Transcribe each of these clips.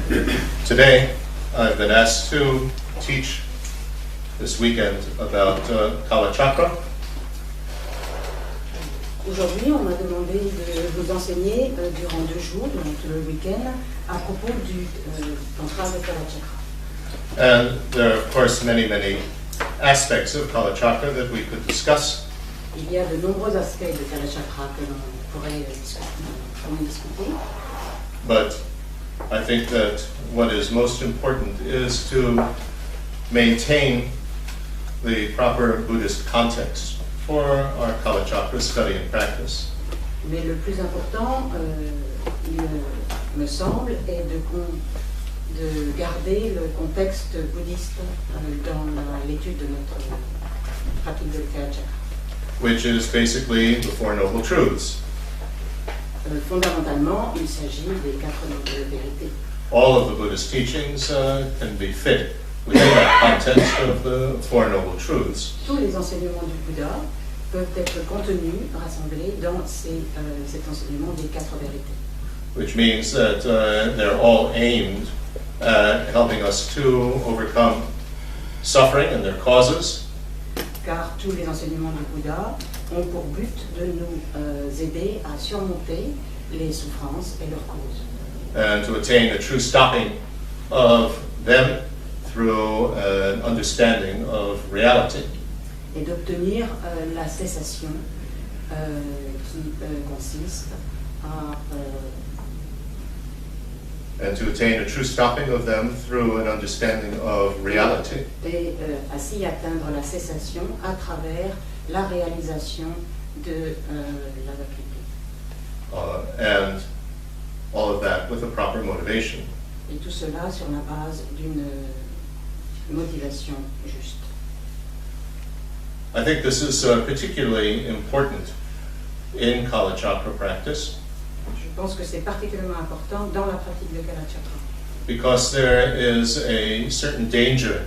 Today, I've been asked to teach this weekend about Kalachakra. Aujourd'hui, on m'a demandé de vous enseigner durant 2 jours, donc le week-end, à propos du tantra de Kalachakra. And there are, of course, many aspects of Kalachakra that we could discuss. Il y a de nombreux aspects de Kalachakra que l'on pourrait discuter. But I think that what is most important is to maintain the proper Buddhist context for our Kalachakra study and practice. Mais le plus important, il me semble, est de garder le contexte bouddhiste dans l'étude de notre pratique de Kalachakra. Which is basically the Four Noble Truths. Fondamentalement, il s'agit des 4 nobles vérités. All of the Buddhist teachings can be fit within that context of the Four Noble Truths. Tous les enseignements du Bouddha peuvent être contenus, rassemblés dans cet enseignement des 4 vérités. Which means that they're all aimed at helping us to overcome suffering and their causes. Car tous les enseignements du Bouddha ont pour but de nous aider à surmonter les souffrances et leurs causes. And to attain a true stopping of them through an understanding of reality. Et d'obtenir la cessation qui consiste à And to attain a true stopping of them through an understanding of reality. Et ainsi atteindre la cessation à travers la réalisation de la vacuité. And all of that with a proper motivation. Et tout cela sur la base d'une motivation juste. I think this is particularly important in Kalachakra practice. Je pense que c'est particulièrement important dans la pratique de Kalachakra. Because there is a certain danger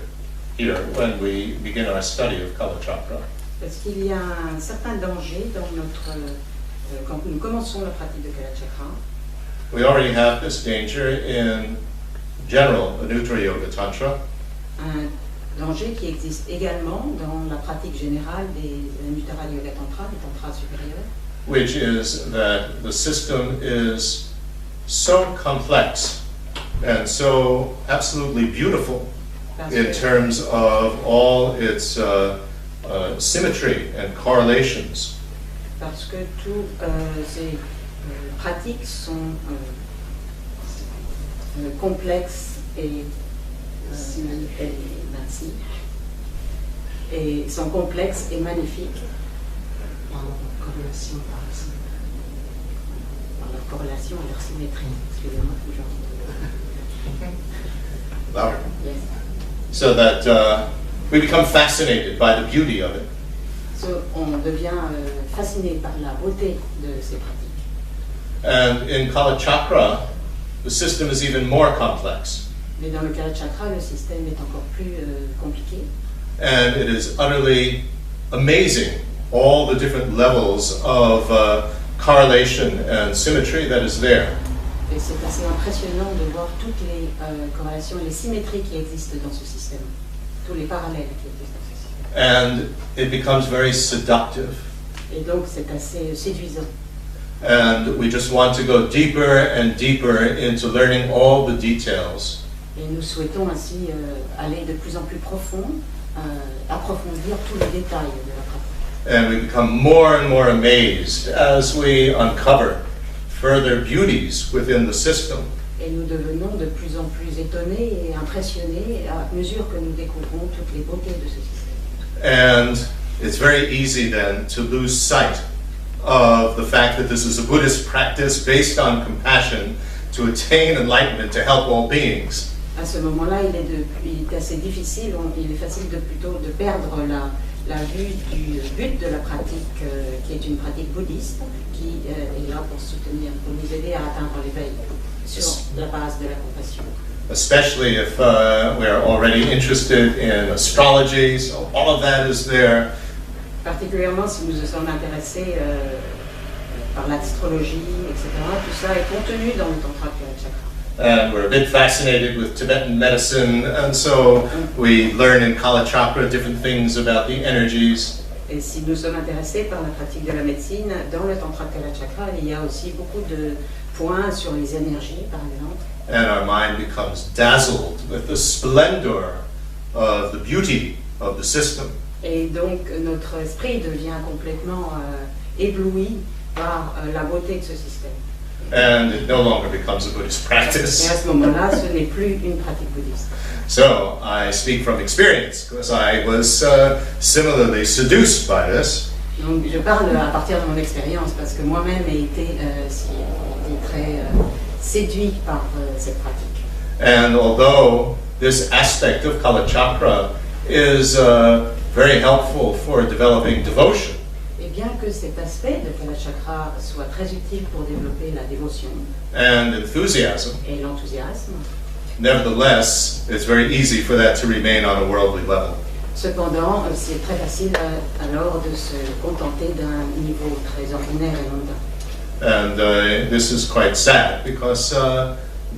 here when we begin our study of Kalachakra. Parce qu'il y a un certain danger dans quand nous commençons la pratique de Kalachakra. We already have this danger in general Anuttara Yoga Tantra. Un danger qui existe également dans la pratique générale des Anuttara Yoga Tantra, des tantras supérieurs. Which is that the system is so complex and so absolutely beautiful in terms of all its symmetry and correlations. Parce que toutes ces pratiques sont complexes et sont complexes et magnifiques. Par leur corrélation et leur symétrie. Excusez-moi, Louder. Yes. So that we become fascinated by the beauty of it. So, on devient fasciné par la beauté de ces pratiques. And in Kalachakra, the system is even more complex. Mais dans le Kalachakra, le système est encore plus compliqué. And it is utterly amazing, all the different levels of correlation and symmetry that is there. Et c'est assez impressionnant de voir toutes les corrélations et les symétries qui existent dans ce système, tous les parallèles qui existent dans ce système. And it becomes very seductive. Et donc c'est assez séduisant. And we just want to go deeper and deeper into learning all the details. Et nous souhaitons ainsi aller de plus en plus profond, approfondir tous les détails de la pratique. And we become more and more amazed as we uncover further beauties within the system. Et nous devenons de plus en plus étonnés et impressionnés à mesure que nous découvrons toutes les beautés de ce système. And it's very easy then to lose sight of the fact that this is a Buddhist practice based on compassion to attain enlightenment, to help all beings. À ce moment-là, il est assez difficile, il est facile plutôt de perdre la vue du but de la pratique, qui est une pratique bouddhiste, qui est là pour nous aider à atteindre l'éveil sur la base de la compassion. Especially if we are already interested in astrology, so all of that is there. Particulièrement si nous sommes intéressés par l'astrologie, etc. Tout ça est contenu dans le Tantra Kalachakra. And we're a bit fascinated with Tibetan medicine, and so we learn in Kalachakra different things about the energies. Et si nous sommes intéressés par la pratique de la médecine, dans le Tantra Kalachakra, il y a aussi beaucoup de points sur les énergies, par exemple. And our mind becomes dazzled with the splendor of the beauty of the system. Et donc notre esprit devient complètement ébloui par la beauté de ce système. And it no longer becomes a Buddhist Et practice. à ce moment-là, ce n'est plus une pratique bouddhiste. So I speak from experience because I was similarly seduced by this. Donc je parle à partir de mon expérience parce que moi-même ai été très séduit par cette pratique. And although this aspect of Kalachakra is very helpful for developing devotion, Et bien que cet aspect de Kalachakra soit très utile pour développer la dévotion and enthusiasm, et l'enthousiasme, nevertheless, it's very easy for that to remain on a worldly level. cependant, c'est très facile alors de se contenter d'un niveau très ordinaire et mondain. And this is quite sad because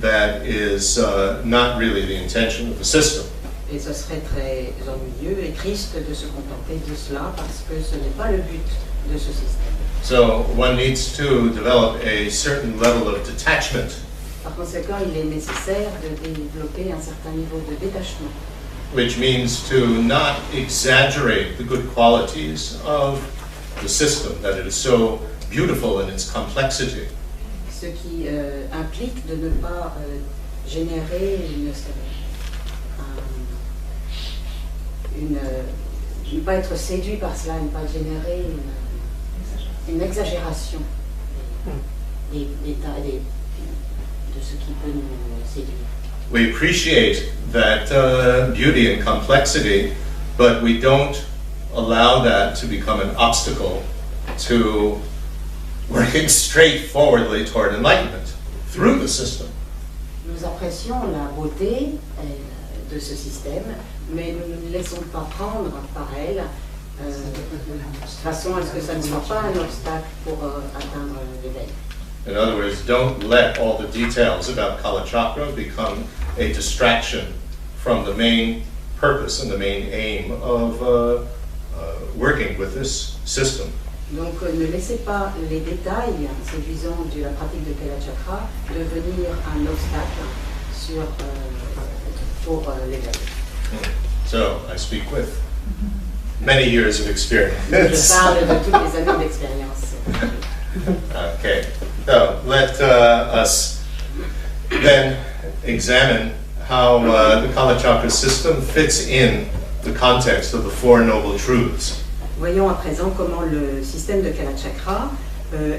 that is not really the intention of the system. Et ce serait très ennuyeux et triste de se contenter de cela parce que ce n'est pas le but de ce système. So one needs to develop a certain level of detachment, Par conséquent, il est nécessaire de développer un certain niveau de détachement, which means to not exaggerate the good qualities of the system, that it is so beautiful in its complexity. ce qui implique de ne pas générer ne pas être séduit par cela, ne pas générer une exagération de ce qui peut nous séduire. We appreciate that beauty and complexity, but we don't allow that to become an obstacle to working straightforwardly toward enlightenment through the system. Nous apprécions la beauté de ce système, mais nous ne nous laissons pas prendre par elle de façon à ce que ça ne soit pas un obstacle pour atteindre l'éveil. In other words, don't let all the details about Kalachakra become a distraction from the main purpose and the main aim of working with this system. Donc ne laissez pas les détails séduisants de la pratique de Kalachakra devenir un obstacle pour l'éveil. So I speak with many years of Je experience. parle de toutes les années d'expérience. Okay, so let us then examine how the Kalachakra system fits in the context of the Four Noble Truths. Voyons à présent comment le système de Kalachakra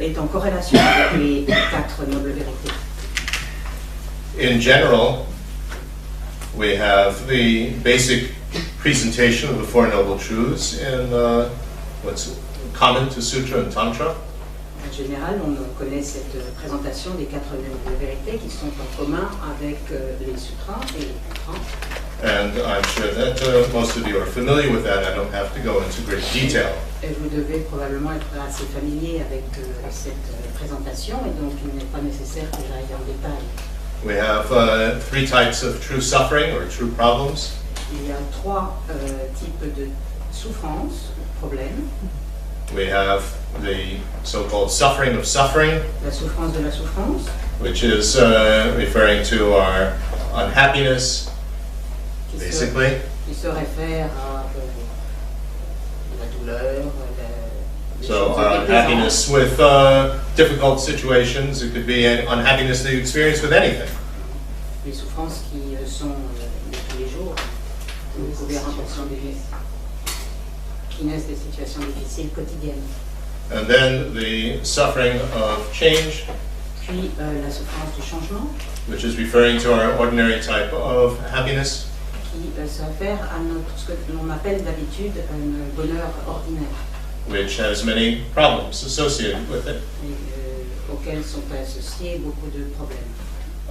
est en corrélation avec les 4 nobles vérités. In general, we have the basic presentation of the Four Noble Truths in what's common to Sutra and Tantra. En général, on connaît cette présentation des 4 nobles vérités qui sont en commun avec les sutras et les tantras. And I'm sure that most of you are familiar with that. I don't have to go into great detail. Et vous devez probablement être assez familier avec cette présentation et donc il n'est pas nécessaire que j'aille en détail. We have 3 types of true suffering or true problems. Il y a 3 types de souffrance, problèmes. We have the so-called suffering of suffering, La souffrance de la souffrance, which is referring to our unhappiness, basically. qui se réfère à la douleur, les So choses our plaisantes. unhappiness with difficult situations. It could be an unhappiness that you experience with anything. Les souffrances qui sont de tous les jours, vous pouvez rencontrer des vies qui naissent des situations difficiles quotidiennes. And then the suffering of change, Puis la souffrance du changement, which is referring to our ordinary type of happiness. qui se réfère à ce que l'on appelle d'habitude un bonheur ordinaire, Which has many problems associated with it. et auxquels sont associés beaucoup de problèmes.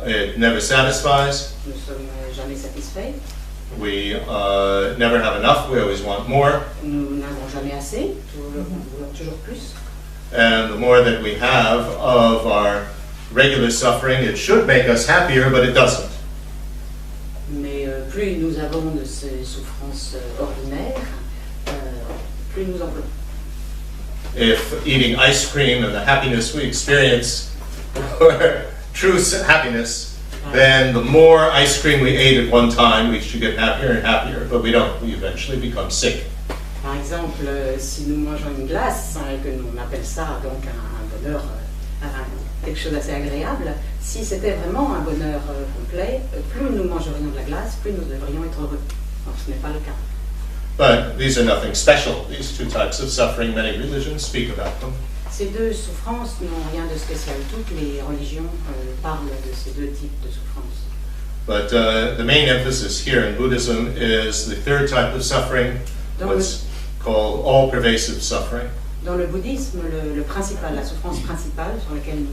It never satisfies. Nous ne sommes jamais satisfaits, We never have enough. We always want more. nous n'avons jamais assez, nous voulons toujours plus. And the more that we have of our regular suffering, it should make us happier, but it doesn't. Mais plus nous avons de ces souffrances ordinaires, plus nous en voulons. If eating ice cream and the happiness we experience were true happiness, then the more ice cream we ate at one time, we should get happier and happier, but we don't. We eventually become sick. Par exemple, si nous mangeons une glace, et que l'on appelle ça donc un bonheur, quelque chose d'assez agréable, si c'était vraiment un bonheur complet, plus nous mangerions de la glace, plus nous devrions être heureux. Alors ce n'est pas le cas. But these are nothing special. These two types of suffering, many religions speak about them. Ces deux souffrances n'ont rien de spécial. Toutes les religions parlent de ces deux types de souffrances. But the main emphasis here in Buddhism is the third type of suffering, what's called all-pervasive suffering. Dans le bouddhisme, le principal, la souffrance principale sur laquelle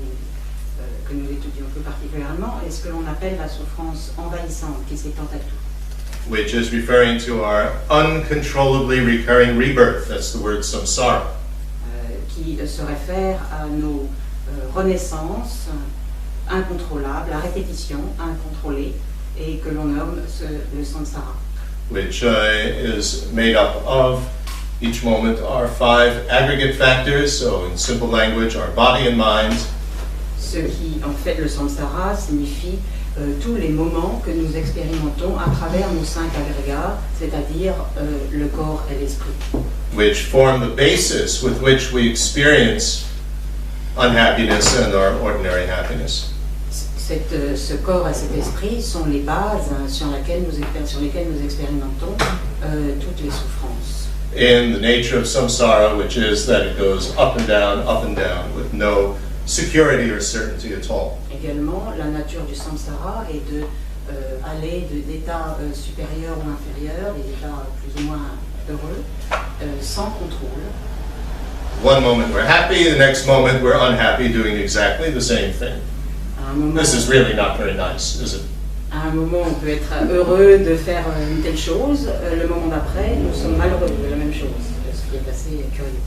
que nous étudions plus particulièrement est ce que l'on appelle la souffrance envahissante qui s'étend à tout. Which is referring to our uncontrollably recurring rebirth. That's the word samsara. Qui se réfère à nos renaissances incontrôlables, à répétition, incontrôlée, et que l'on nomme le samsara. Which is made up of, each moment, our 5 aggregate factors, so in simple language, our body and mind. Ce qui, en fait, le samsara signifie tous les moments que nous expérimentons à travers nos 5 agrégats, c'est-à-dire le corps et l'esprit. Which form the basis with which we experience unhappiness and our ordinary happiness. Ce corps et cet esprit sont les bases sur lesquelles nous expérimentons toutes les souffrances. In the nature of samsara, which is that it goes up and down with no security or certainty at all. Également, la nature du samsara est de aller d'états supérieurs ou inférieurs, des états plus ou moins heureux, sans contrôle. One moment we're happy, the next moment we're unhappy, doing exactly the same thing. This is really not very nice, is it? À un moment, on peut être heureux de faire une telle chose, le moment d'après, nous sommes malheureux de la même chose, ce qui est assez curieux.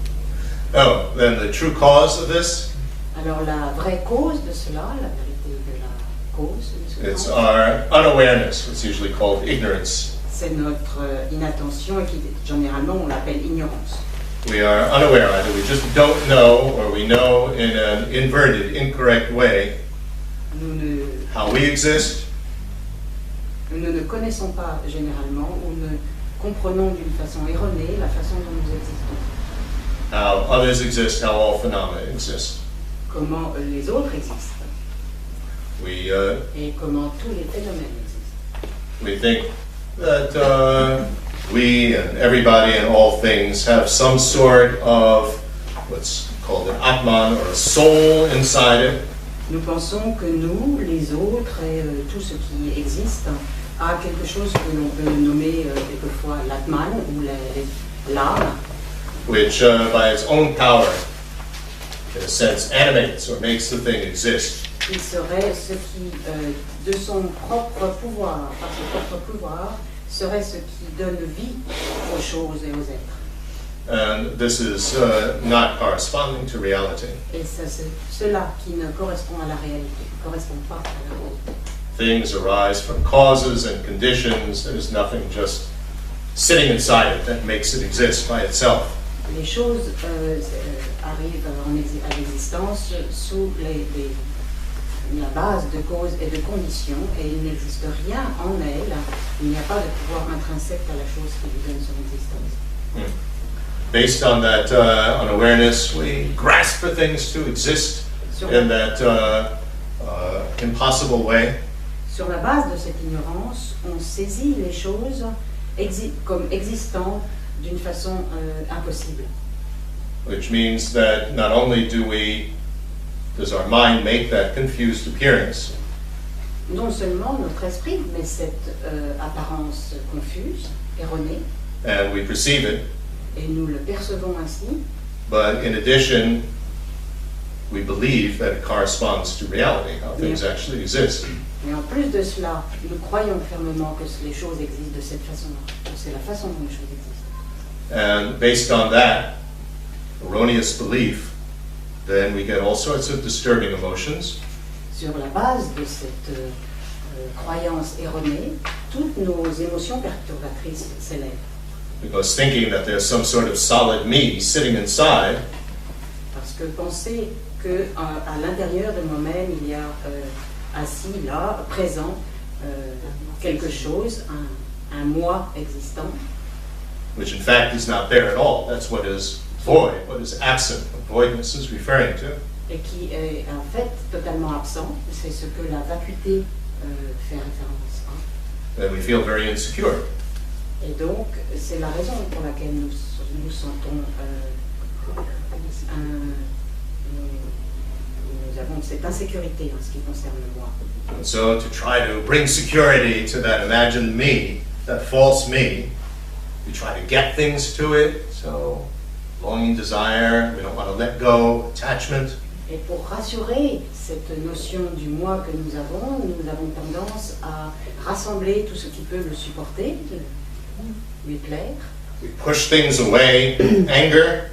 Oh, then the true cause of this? Alors la vraie cause de cela, la vérité de la cause de It's cela, our unawareness, what's usually called ignorance. c'est notre inattention et qui généralement on l'appelle ignorance. We are unaware, either we just don't know or we know in an inverted, incorrect way how we exist. Nous ne connaissons pas généralement ou ne comprenons d'une façon erronée la façon dont nous existons. How others exist, how all phenomena exist. Comment les autres existent et comment tous les phénomènes existent. We think that we and everybody and all things have some sort of what's called an Atman or a soul inside it. Nous pensons que nous, les autres et tout ce qui existe a quelque chose que l'on peut nommer quelquefois l'Atman ou l'âme. Which by its own power, in a sense, animates or makes the thing exist. Il serait ce qui, de son propre pouvoir, par son propre pouvoir, serait ce qui donne vie aux choses et aux êtres. And this is not corresponding to reality. Et c'est cela qui ne correspond à la réalité, ne correspond pas à la réalité. Things arise from causes and conditions. There's nothing just sitting inside it that makes it exist by itself. Les choses arrivent à l'existence sous la base de causes et de conditions, et il n'existe rien en elle, il n'y a pas de pouvoir intrinsèque à la chose qui lui donne son existence. Based on that unawareness, we grasp for things to exist in that impossible way. Sur la base de cette ignorance, on saisit les choses comme existant d'une façon impossible. Which means that not only does our mind make that confused appearance, Non seulement notre esprit met cette apparence confuse, erronée, and we perceive it, et nous le percevons ainsi, but in addition, we believe that it corresponds to reality, how things actually exist. mais en plus de cela, nous croyons fermement que les choses existent de cette façon-là, que c'est la façon dont les choses existent. And based on that erroneous belief, then we get all sorts of disturbing emotions. sur la base de cette croyance erronée, toutes nos émotions perturbatrices s'élèvent. Because thinking that there's some sort of solid me sitting inside Parce que penser qu'à l'intérieur de moi-même, il y a assis là, présent, quelque chose, un moi existant, which in fact is not there at all. That's what is void, what is absent, what voidness is referring to. et qui est en fait totalement absent. C'est ce que la vacuité fait référence. Then we feel very insecure. Et donc, c'est la raison pour laquelle nous sentons nous avons cette insécurité en ce qui concerne le moi. And so to try to bring security to that imagined me, that false me, we try to get things to it. So longing, desire, we don't want to let go, attachment. Et pour rassurer cette notion du moi que nous avons tendance à rassembler tout ce qui peut le supporter, lui plaire. We push things away, anger,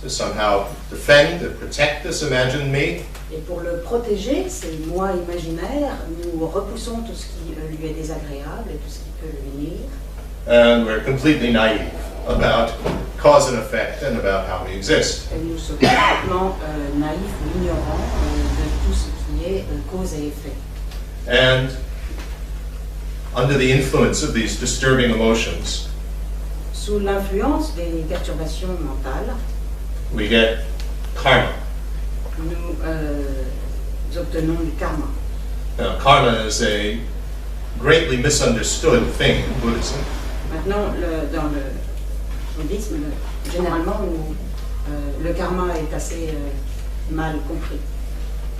to somehow defend and protect this imagined me. Et pour le protéger, ces moi imaginaires, nous repoussons tout ce qui lui est désagréable et tout ce qui peut le nuire. And we're completely naive about cause and effect and about how we exist. Et nous sommes complètement naïfs ou ignorants de tout ce qui est cause et effet. And under the influence of these disturbing emotions, Sous l'influence des perturbations mentales, we get karma. nous obtenons du karma. Now, karma is a greatly misunderstood thing in Buddhism. Maintenant, dans le bouddhisme, généralement, le karma est assez mal compris.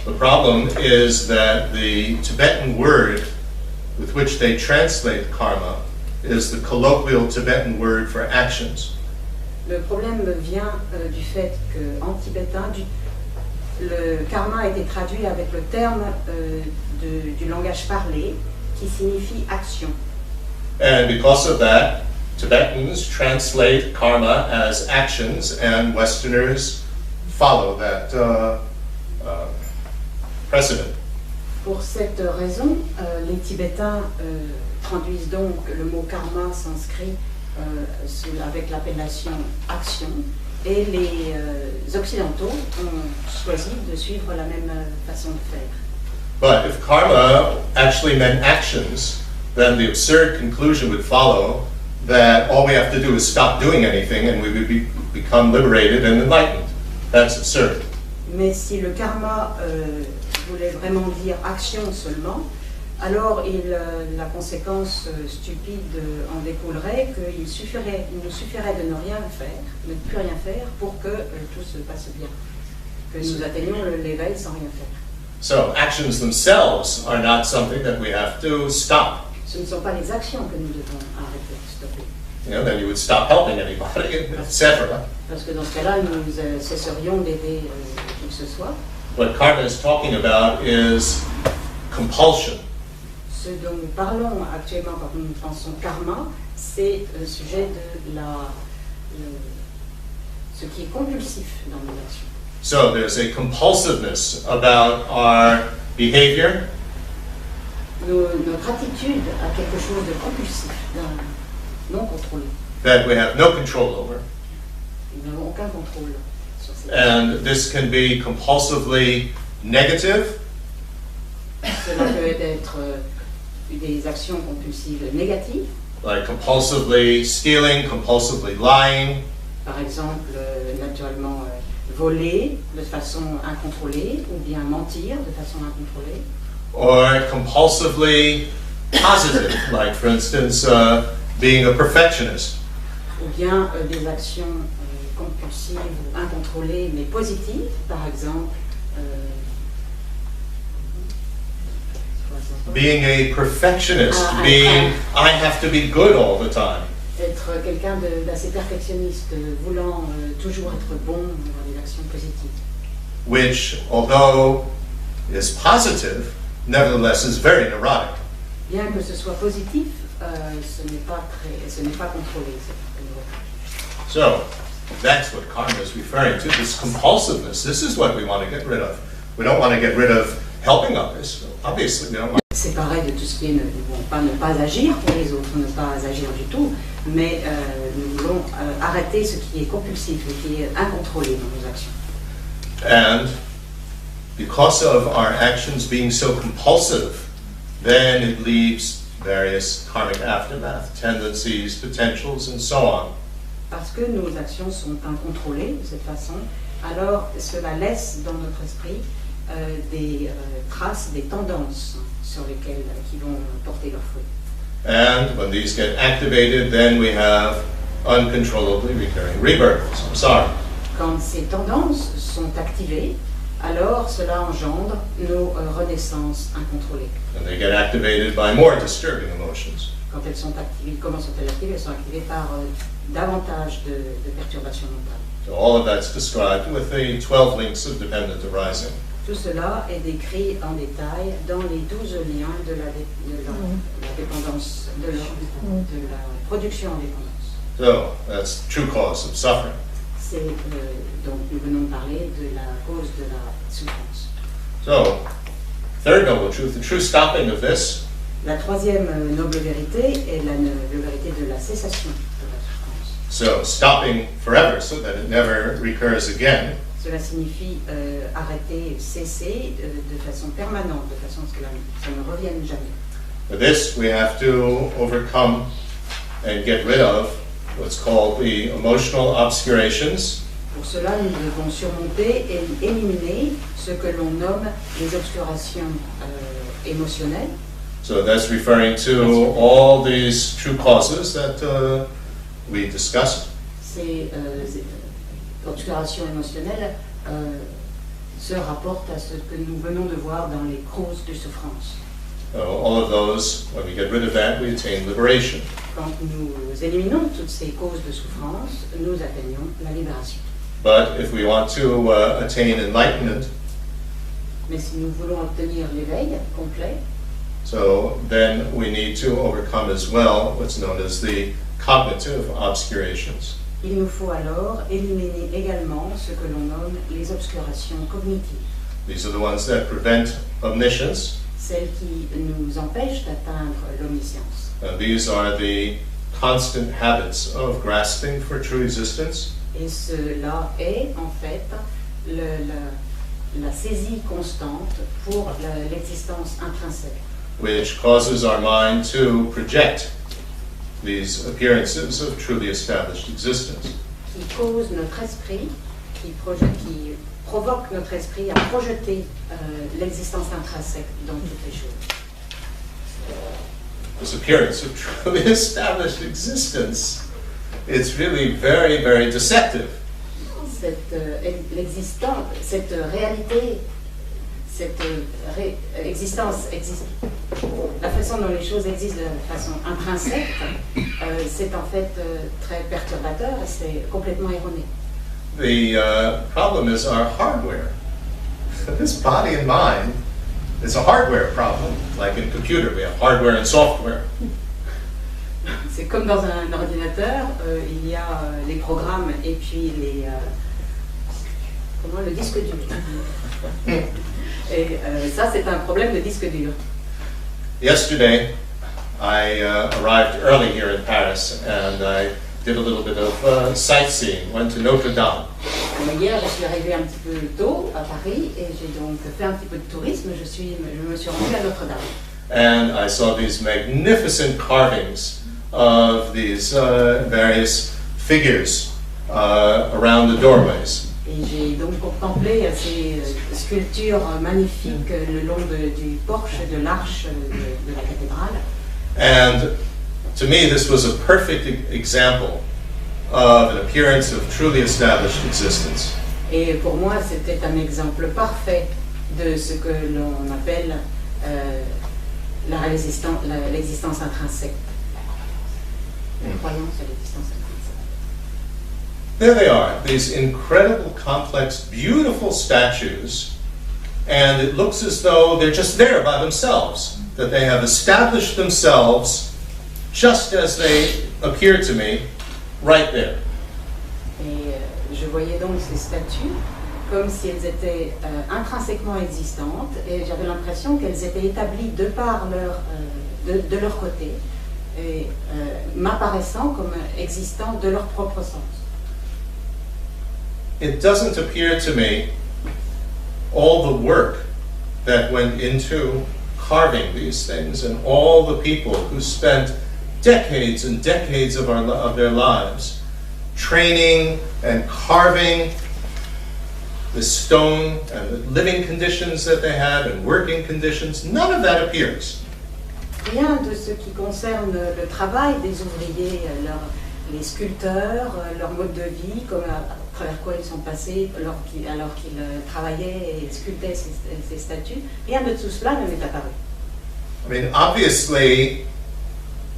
The problem is that the Tibetan word with which they translate karma is the colloquial Tibetan word for actions. Le problème vient du fait qu'en tibétain, le karma a été traduit avec le terme du langage parlé qui signifie action. And because of that, Tibetans translate karma as actions, and Westerners follow that precedent. Pour cette raison, les Tibétains traduisent donc le mot karma sanskrit avec l'appellation action, et les Occidentaux ont choisi de suivre la même façon de faire. But if karma actually meant actions, then the absurd conclusion would follow that all we have to do is stop doing anything and we would become liberated and enlightened. That's absurd. Mais si le karma voulait vraiment dire action seulement, alors la conséquence stupide en découlerait qu'il nous suffirait de ne rien faire, de ne plus rien faire pour que tout se passe bien, que nous atteignions l'éveil sans rien faire. So actions themselves are not something that we have to stop. Ce ne sont pas les actions que nous devons arrêter, stopper. Then you would stop helping anybody, etc. Parce que dans ce cas-là, nous cesserions d'aider qui que ce soit. What karma is talking about is compulsion. Ce dont nous parlons actuellement quand nous pensons karma, c'est le sujet de ce qui est compulsif dans nos actions. So there's a compulsiveness about our behavior. Notre attitude a quelque chose de compulsif, non contrôlé. That we have no control over. Nous n'avons aucun contrôle sur ces And this can be compulsively negative, Cela peut être des actions compulsives négatives, like compulsively stealing, compulsively lying, par exemple, naturellement voler de façon incontrôlée ou bien mentir de façon incontrôlée, or compulsively positive, like for instance, being a perfectionist. ou bien des actions compulsives ou incontrôlées mais positives, par exemple Being a perfectionist, Ah, being, I have to be good all the time. être quelqu'un d'assez perfectionniste, voulant toujours être bon dans des actions positives. Which, although is positive, nevertheless is very neurotic. Bien que ce soit positif, ce n'est pas contrôlé. So, that's what karma is referring to, this compulsiveness. This is what we want to get rid of. We don't want to get rid of helping others. Obviously, we don't mind. Séparé de tout ce qui est ne pas agir pour les autres, ne pas agir du tout, mais nous voulons arrêter ce qui est compulsif, ce qui est incontrôlé dans nos actions. And because of our actions being so compulsive, then it leaves various karmic aftermath, tendencies, potentials, and so on. Parce que nos actions sont incontrôlées de cette façon, alors cela laisse dans notre esprit des traces, des tendances sur lesquelles qui vont porter leurs fruits. And when these get activated, then we have uncontrollably recurring rebirths. I'm sorry. Quand ces tendances sont activées, alors cela engendre nos renaissances incontrôlées. And they get activated by more disturbing emotions. Quand elles sont activées, comment sont-elles activées? Elles sont activées par davantage de perturbations mentales. So all of that's described with the 12 links of dependent arising. Tout cela est décrit en détail dans les 12 liens de la dépendance, de la production en dépendance. So that's true cause of suffering. C'est donc nous venons de parler de la cause de la souffrance. So, third noble truth, the true stopping of this La troisième noble vérité est la noble vérité de la cessation de la souffrance. So stopping forever so that it never recurs again. Cela signifie arrêter, cesser de façon permanente, de façon à ce que ça ne revienne jamais. For this, we have to overcome and get rid of what's called the emotional obscurations. Pour cela, nous devons surmonter et éliminer ce que l'on nomme les obscurations émotionnelles. So that's referring to all these true causes that we discussed. Ces obscurations émotionnelles se rapportent à ce que nous venons de voir dans les causes de souffrance. All of those, when we get rid of that, we attain liberation. Quand nous éliminons toutes ces causes de souffrance, nous atteignons la libération. But if we want to attain enlightenment, Mais si nous voulons obtenir l'éveil complet, so then we need to overcome as well what's known as the cognitive obscurations. il nous faut alors éliminer également ce que l'on nomme les obscurations cognitives. These are the ones that prevent omniscience. Celles qui nous empêchent d'atteindre l'omniscience. These are the constant habits of grasping for true existence. Et cela est en fait la saisie constante pour l'existence intrinsèque. Which causes our mind to project these appearances of truly established existence. Qui cause notre esprit, qui provoque notre esprit à projeter l'existence intrinsèque dans toutes les choses. This appearance of truly established existence, it's really very, very deceptive. Cette réalité, la façon dont les choses existent de façon intrinsèque, c'est en fait très perturbateur et c'est complètement erroné. The problem is our hardware. This body and mind is a hardware problem. Like in computer, we have hardware and software. C'est comme dans un ordinateur, il y a les programmes et puis le disque dur. Et ça, c'est un problème de disque dur. Yesterday, I arrived early here in Paris and I did a little bit of sightseeing, went to Notre Dame. Hier, je suis arrivée un petit peu tôt à Paris et j'ai donc fait un petit peu de tourisme. Je me suis rendue à Notre-Dame. And I saw these magnificent carvings of these various figures around the doorways. Et j'ai donc contemplé ces sculptures magnifiques le long du porche de l'arche de la cathédrale. And to me, this was a perfect example of an appearance of truly established existence. Et pour moi, c'était un exemple parfait de ce que l'on appelle l'existence intrinsèque. La croyance à l'existence intrinsèque. There they are, these incredible, complex, beautiful statues, and it looks as though they're just there by themselves, that they have established themselves just as they appear to me, right there. Et je voyais donc ces statues comme si elles étaient intrinsèquement existantes, et j'avais l'impression qu'elles étaient établies de par de leur côté, et m'apparaissant comme existant de leur propre sens. It doesn't appear to me all the work that went into carving these things and all the people who spent decades and decades of their lives training and carving the stone and the living conditions that they had and working conditions, none of that appears. Rien de ce qui concerne le travail des ouvriers, les sculpteurs, leur mode de vie, à travers quoi ils sont passés alors qu'ils travaillaient et sculptaient ces statues, rien de tout cela ne m'est apparu. I mean, obviously,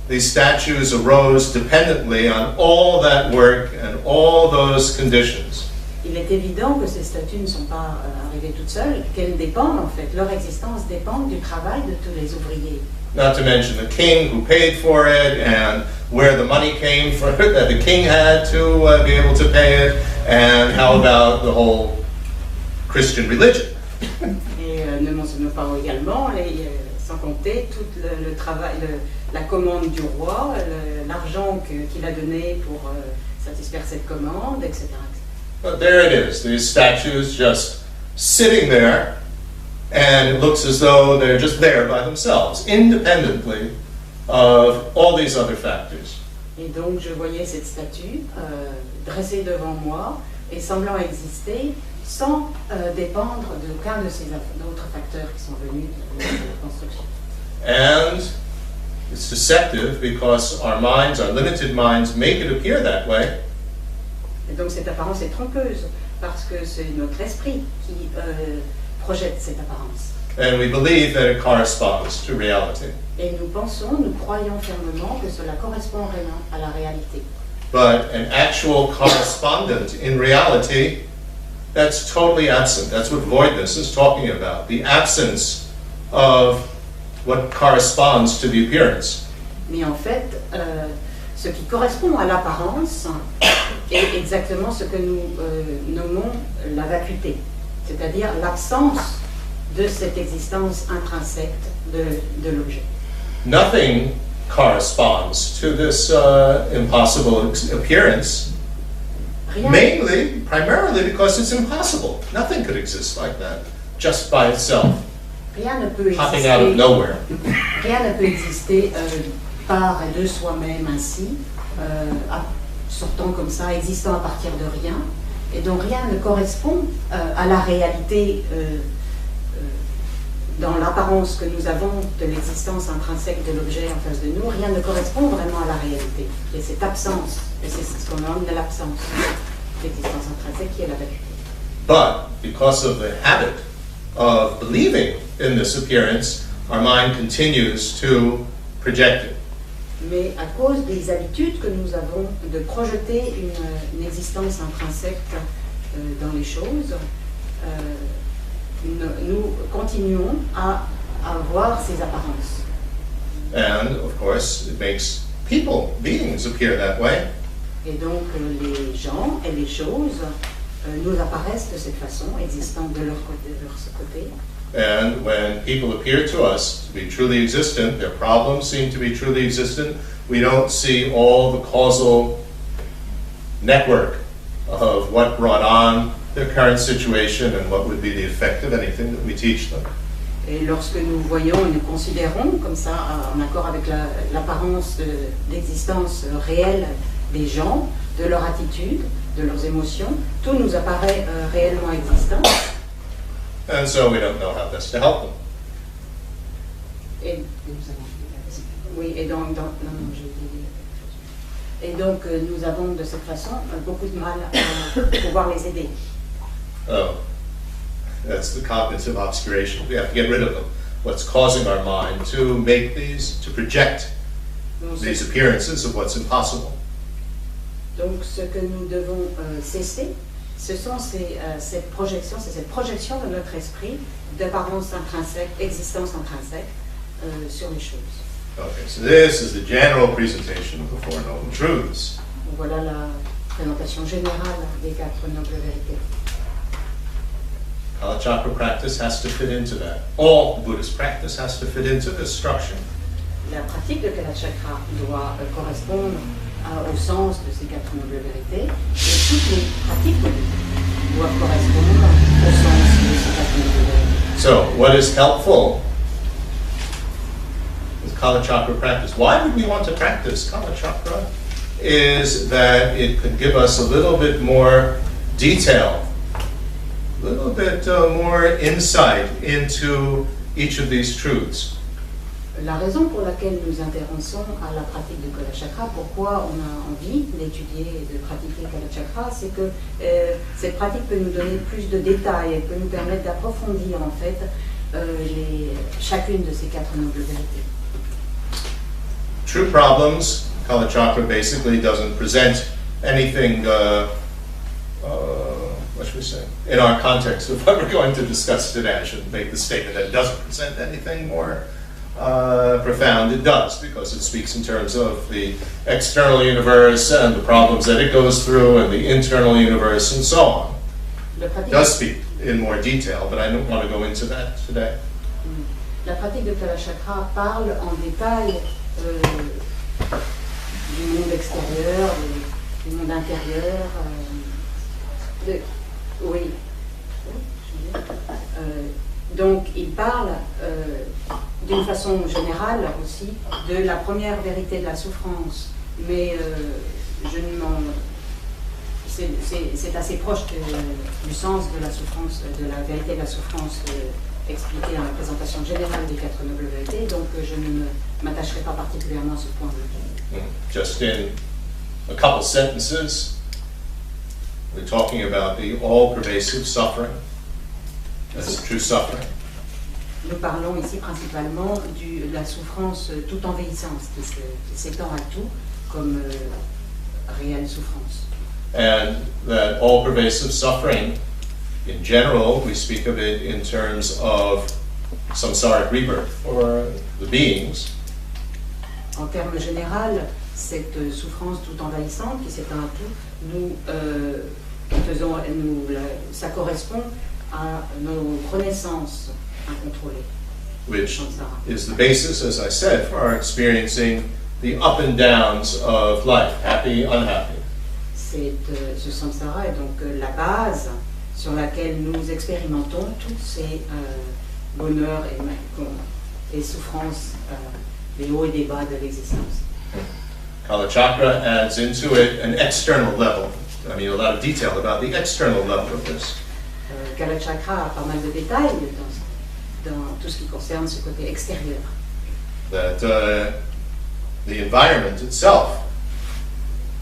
these statues arose dependently on all that work and all those conditions. Il est évident que ces statues ne sont pas arrivées toutes seules, qu'elles dépendent en fait, leur existence dépend du travail de tous les ouvriers. Not to mention the king who paid for it and where the money came from that the king had to be able to pay it, and how about the whole Christian religion. Et ne mentionnons pas également, sans compter tout le travail, la commande du roi, l'argent qu'il a donné pour satisfaire cette commande, etc. But there it is, these statues just sitting there, and it looks as though they're just there by themselves, independently of all these other factors. Et donc je voyais cette statue dressée devant moi et semblant exister sans dépendre d'aucun de ces autres facteurs qui sont venus de la construction. And it's deceptive because our minds, our limited minds, make it appear that way. Et donc cette apparence est trompeuse parce que c'est notre esprit qui projette cette apparence. And we believe that it corresponds to reality. Et nous croyons fermement que cela correspond vraiment à la réalité. But an actual correspondent in reality, that's totally absent. That's what voidness is talking about. The absence of what corresponds to the appearance. Mais en fait, ce qui correspond à l'apparence est exactement ce que nous nommons la vacuité, c'est-à-dire l'absence de cette existence intrinsèque de l'objet. Nothing corresponds to this impossible appearance, primarily because it's impossible. Nothing could exist like that, just by itself, Rien ne peut popping out of nowhere. Rien ne peut exister par et de soi-même ainsi, sortant comme ça, existant à partir de rien. Et donc rien ne correspond à la réalité dans l'apparence que nous avons de l'existence intrinsèque de l'objet en face de nous. Rien ne correspond vraiment à la réalité. Et cette absence, et c'est ce qu'on nomme l'absence d'existence intrinsèque qui est la vacuité. But because of the habit of believing in this appearance, our mind continues to project it. Mais à cause des habitudes que nous avons de projeter une existence intrinsèque dans les choses, nous continuons à voir ces apparences. And of course, it makes beings appear that way. Et donc les gens et les choses nous apparaissent de cette façon, existant de leur côté. And when people appear to us to be truly existent, their problems seem to be truly existent, we don't see all the causal network of what brought on their current situation and what would be the effect of anything that we teach them. Et lorsque nous voyons et nous considérons comme ça, en accord avec l'apparence d'existence réelle des gens, de leur attitude, de leurs émotions, tout nous apparaît réellement existant. And so we don't know how best to help them. Et, oui, et donc nous avons de cette façon beaucoup de mal à pouvoir les aider. Oh, that's the cognitive obscuration. We have to get rid of them. What's causing our mind to make to project these appearances of what's impossible. Donc ce que nous devons cesser, ce sont cette projection de notre esprit d'apparence intrinsèque, existence intrinsèque sur les choses. Okay, so this is the general presentation of the Four Noble Truths. Donc voilà la présentation générale des 4 nobles vérités. Kalachakra practice has to fit into that. All Buddhist practice has to fit into this structure. La pratique de Kalachakra doit correspondre au sens de ces quatre nobles vérités, et toutes les pratiques doivent correspondre au sens de ces quatre nobles vérités. So, what is helpful with Kalachakra practice? Why would we want to practice Kalachakra? Is that it could give us a little bit more detail, a little bit more insight into each of these truths. La raison pour laquelle nous intéressons à la pratique de Kalachakra, pourquoi on a envie d'étudier et de pratiquer Kalachakra, c'est que cette pratique peut nous donner plus de détails, elle peut nous permettre d'approfondir en fait chacune de ces quatre nobles vérités. True problems, Kalachakra basically doesn't present anything, what should we say, in our context of what we're going to discuss today. I should make the statement that it doesn't present anything more profound. It does, because it speaks in terms of the external universe and the problems that it goes through and the internal universe and so on. It does speak in more detail, but I don't want to go into that today. La pratique de Kalachakra parle en détail du monde extérieur, du monde intérieur, oui. Donc il parle d'une façon générale aussi de la première vérité de la souffrance, mais c'est assez proche du sens de la souffrance, de la vérité de la souffrance expliquée dans la présentation générale des quatre nobles vérités, donc je ne m'attacherai pas particulièrement à ce point de vue. Just in a couple sentences, we're talking about the all-pervasive suffering. That's true suffering. Nous parlons ici principalement de la souffrance tout envahissante qui s'étend à tout comme réelle souffrance. And that all-pervasive suffering, in general, we speak of it in terms of samsaric rebirth for the beings. En termes généraux, cette souffrance tout envahissante qui s'étend à tout, ça correspond à nos renaissances incontrôlées. Which is the basis, as I said, for our experiencing the up and downs of life, happy, unhappy. Ce samsara est donc la base sur laquelle nous expérimentons tous ces bonheurs et souffrances, les hauts et les bas de l'existence. Kalachakra adds into it an external level. I mean, a lot of detail about the external level of this. Kalachakra a pas mal de détails dans tout ce qui concerne ce côté extérieur. That the environment itself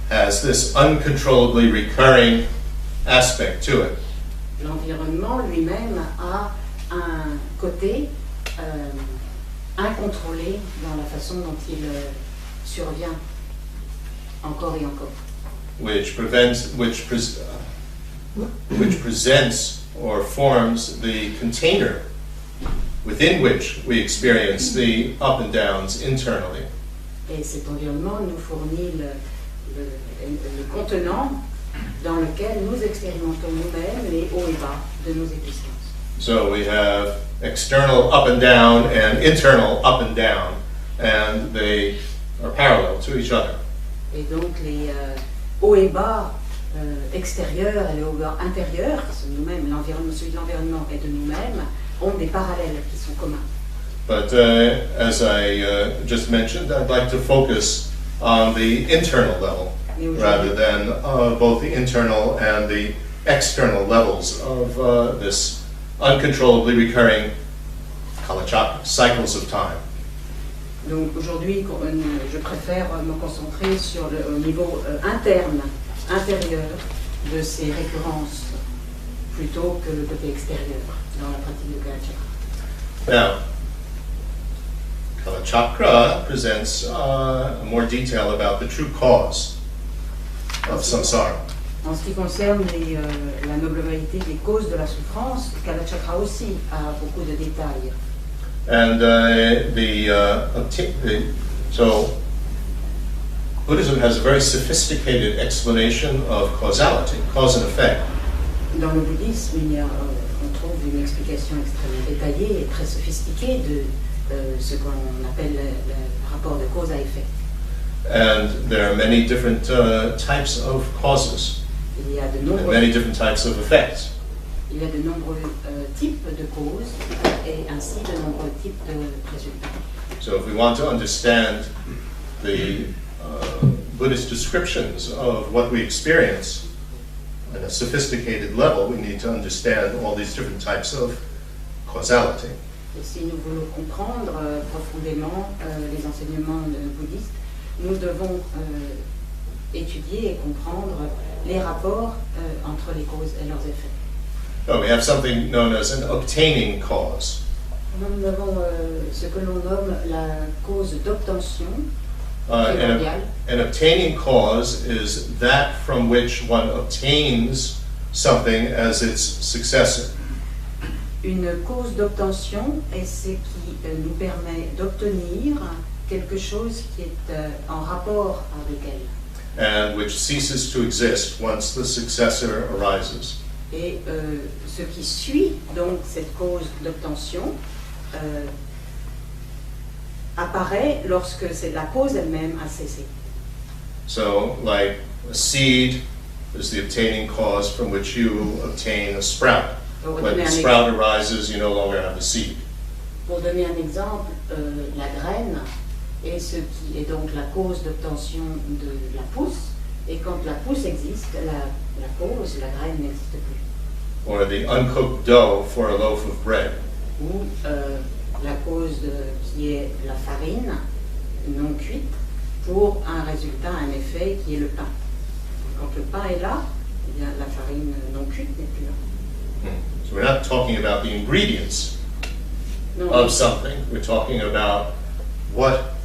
has this uncontrollably recurring aspect to it. L'environnement lui-même a un côté incontrôlé dans la façon dont il survient encore et encore. Which presents or forms the container within which we experience the up and downs internally. Et cet environnement nous fournit le contenant dans lequel nous expérimentons nous-mêmes les hauts et bas de nos existences. So we have external up and down and internal up and down, and they are parallel to each other. Et donc les hauts et bas extérieurs et les hauts et bas intérieurs, qui sont nous-mêmes, celui de l'environnement et de nous-mêmes, ont des parallèles qui sont communs. But as I just mentioned, I'd like to focus on the internal level rather than both the internal and the external levels of this uncontrollably recurring Kalachakra, cycles of time. Donc aujourd'hui, je préfère me concentrer sur le niveau intérieur de ces récurrences plutôt que le côté extérieur dans la pratique de Kalachakra. Now, Kalachakra presents more detail about the true cause of samsara. En ce qui concerne la noble vérité des causes de la souffrance, Kalachakra aussi a beaucoup de détails. And so Buddhism has a very sophisticated explanation of causality, cause and effect. Dans le bouddhisme, on trouve d'une explication extrêmement détaillée et très sophistiquée de ce qu'on appelle le rapport de cause à effet. And there are many different types of causes, Il y a de and nombreux, many different types of effects. il y a de nombreux types de causes et ainsi de nombreux types de résultats. So if we want to understand the Buddhist descriptions of what we experience at a sophisticated level, we need to understand all these different types of causality. Et si nous voulons comprendre profondément les enseignements bouddhistes, nous devons étudier et comprendre les rapports entre les causes et leurs effets. So we have something known as an obtaining cause. Nous avons ce que l'on nomme la cause d'obtention And primordiale. an obtaining cause is that from which one obtains something as its successor. Une cause d'obtention est ce qui nous permet d'obtenir quelque chose qui est en rapport avec elle. And which ceases to exist once the successor arises. Et ce qui suit donc cette cause d'obtention apparaît lorsque la cause elle-même a cessé. So, like a seed is the obtaining cause from which you obtain a sprout. When the sprout arises, you no longer have the seed. Pour donner un exemple, la graine est ce qui est donc la cause d'obtention de la pousse, et quand la pousse existe, la cause, la graine n'existe plus. Or the uncooked dough for a loaf of bread. Ou la cause qui est la farine non cuite pour un résultat, un effet qui est le pain. Quand le pain est là, eh bien, la farine non cuite n'est plus là. So we're not talking about the ingredients Non, of something. We're talking about what,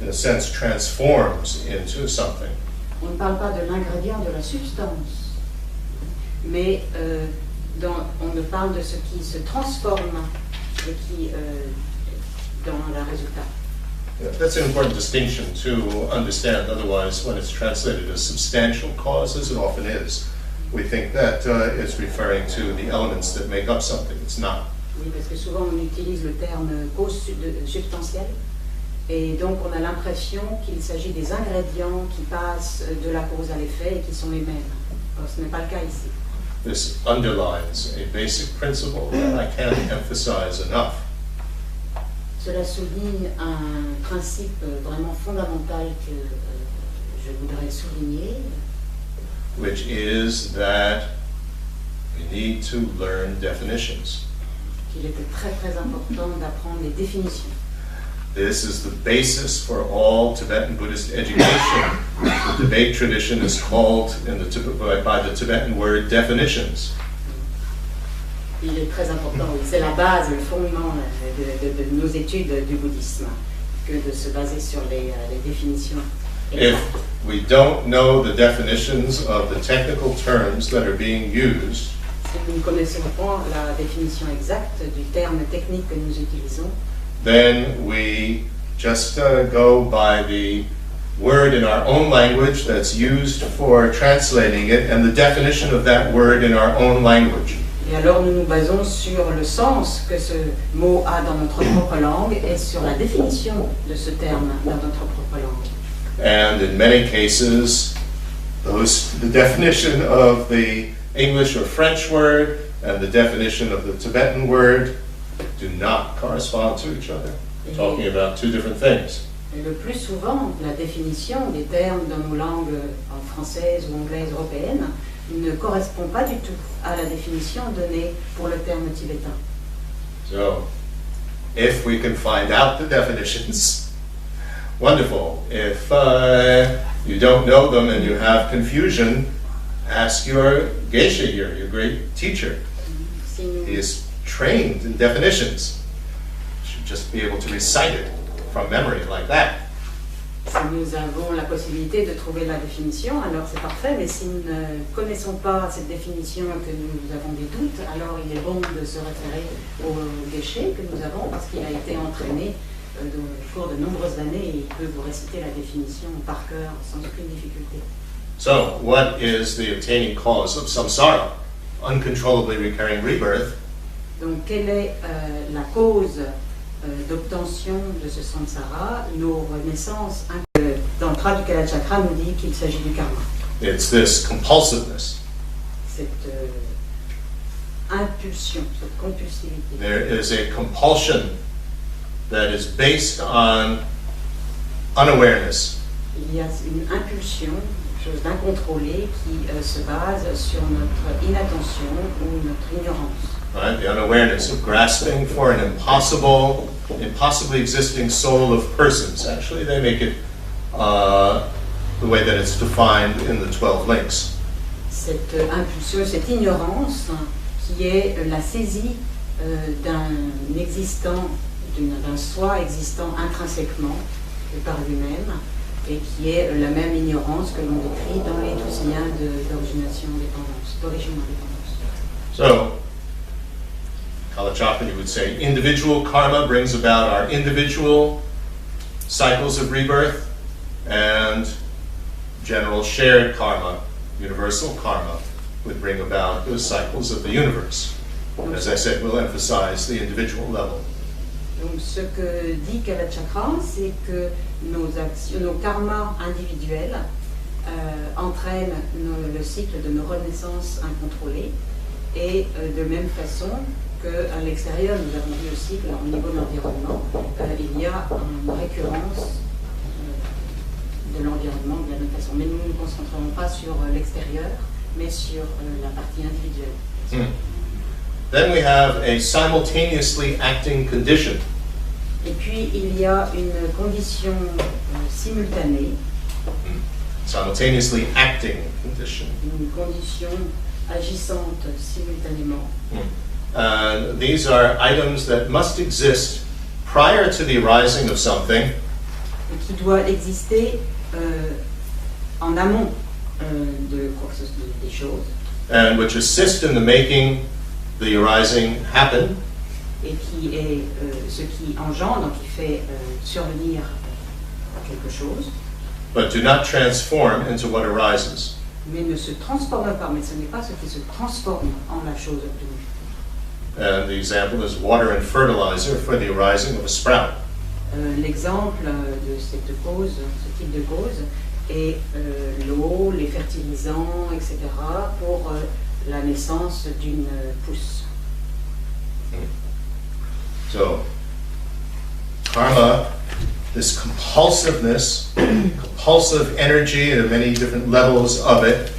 in a sense, transforms into something. on ne parle pas de l'ingrédient, de la substance, mais on ne parle de ce qui se transforme et qui dans le résultat. Yeah, that's an important distinction to understand. Otherwise, when it's translated as substantial cause, as it often is, we think that it's referring to the elements that make up something. It's not. Oui, parce que souvent on utilise le terme cause substantielle, et donc on a l'impression qu'il s'agit des ingrédients qui passent de la cause à l'effet et qui sont les mêmes. Or, ce n'est pas le cas ici. This underlines a basic principle that I can't emphasize enough. Cela souligne un principe vraiment fondamental que je voudrais souligner, Which is that we need to learn definitions. qu'il était très très important d'apprendre les définitions. This is the basis for all Tibetan Buddhist education. The debate tradition is called by the Tibetan word definitions. Il est très important, oui. C'est la base, le fondement de nos études du bouddhisme, que de se baser sur les définitions. If we don't know the definitions of the technical terms that are being used, Si nous ne connaissons pas la définition exacte du terme technique que nous utilisons, then we just go by the word in our own language that's used for translating it and the definition of that word in our own language. et alors nous nous basons sur le sens que ce mot a dans notre propre langue et sur la définition de ce terme dans notre propre langue. And in many cases, the definition of the English or French word and the definition of the Tibetan word do not correspond to each other. We're talking about two different things. Et le plus souvent, la définition des termes dans nos langues françaises ou anglaises européennes ne correspond pas du tout à la définition donnée pour le terme tibétain. So, if we can find out the definitions, wonderful. If you don't know them and you have confusion, ask your geisha here, your great teacher. Si nous, He is trained in definitions. You should just be able to recite it from memory like that. si nous avons la possibilité de trouver la définition, alors c'est parfait, mais si nous ne connaissons pas cette définition et que nous avons des doutes, alors il est bon de se référer au geisha que nous avons parce qu'il a été entraîné au cours de nombreuses années et il peut vous réciter la définition par cœur sans aucune difficulté. So, what is the obtaining cause of samsara, uncontrollably recurring rebirth? Donc, quelle est la cause d'obtention de ce samsara? Nos renaissances. Dans le tract du Kalachakra nous dit qu'il s'agit du karma. It's this compulsiveness. Cette impulsion, cette compulsivité. There is a compulsion that is based on unawareness. Il y a une impulsion, quelque chose d'incontrôlé qui se base sur notre inattention ou notre ignorance. Right? The unawareness of grasping for an impossibly existing soul of persons. Actually, they make it the way that it's defined in the 12 links. Cette impulsion, cette ignorance qui est la saisie d'un existant, d'un soi existant intrinsèquement par lui-même, et qui est la même ignorance que l'on décrit dans les 12 liens d'origination dépendance, d'origine indépendance. So, Kalachakra, you would say, individual karma brings about our individual cycles of rebirth, and general shared karma, universal karma, would bring about the cycles of the universe. And as I said, we'll emphasize the individual level. Donc, ce que dit Kalachakra, c'est que nos actions, nos karmas individuels entraînent le cycle de nos renaissances incontrôlées, et de même façon qu'à l'extérieur, nous avons vu aussi qu'au niveau de l'environnement, il y a une récurrence de l'environnement de la même façon. Mais nous ne nous concentrerons pas sur l'extérieur, mais sur la partie individuelle. Then we have a simultaneously acting condition. Et puis il y a une condition simultanée, Simultaneously acting condition. une condition agissante simultanément. And these are items that must exist prior to the arising of something, Et qui doit exister en amont de quoi que ce soit des choses, and which assist in the making the arising happen, et qui est ce qui engendre, qui fait survenir quelque chose, but do not transform into what arises. mais ne se transforme pas. Mais ce n'est pas ce qui se transforme en la chose obtenue. And the example is water and fertilizer for the arising of a sprout. L'exemple de cette cause, ce type de cause, est l'eau, les fertilisants, etc., pour la naissance d'une pousse. So, karma, this compulsiveness, compulsive energy, and many different levels of it,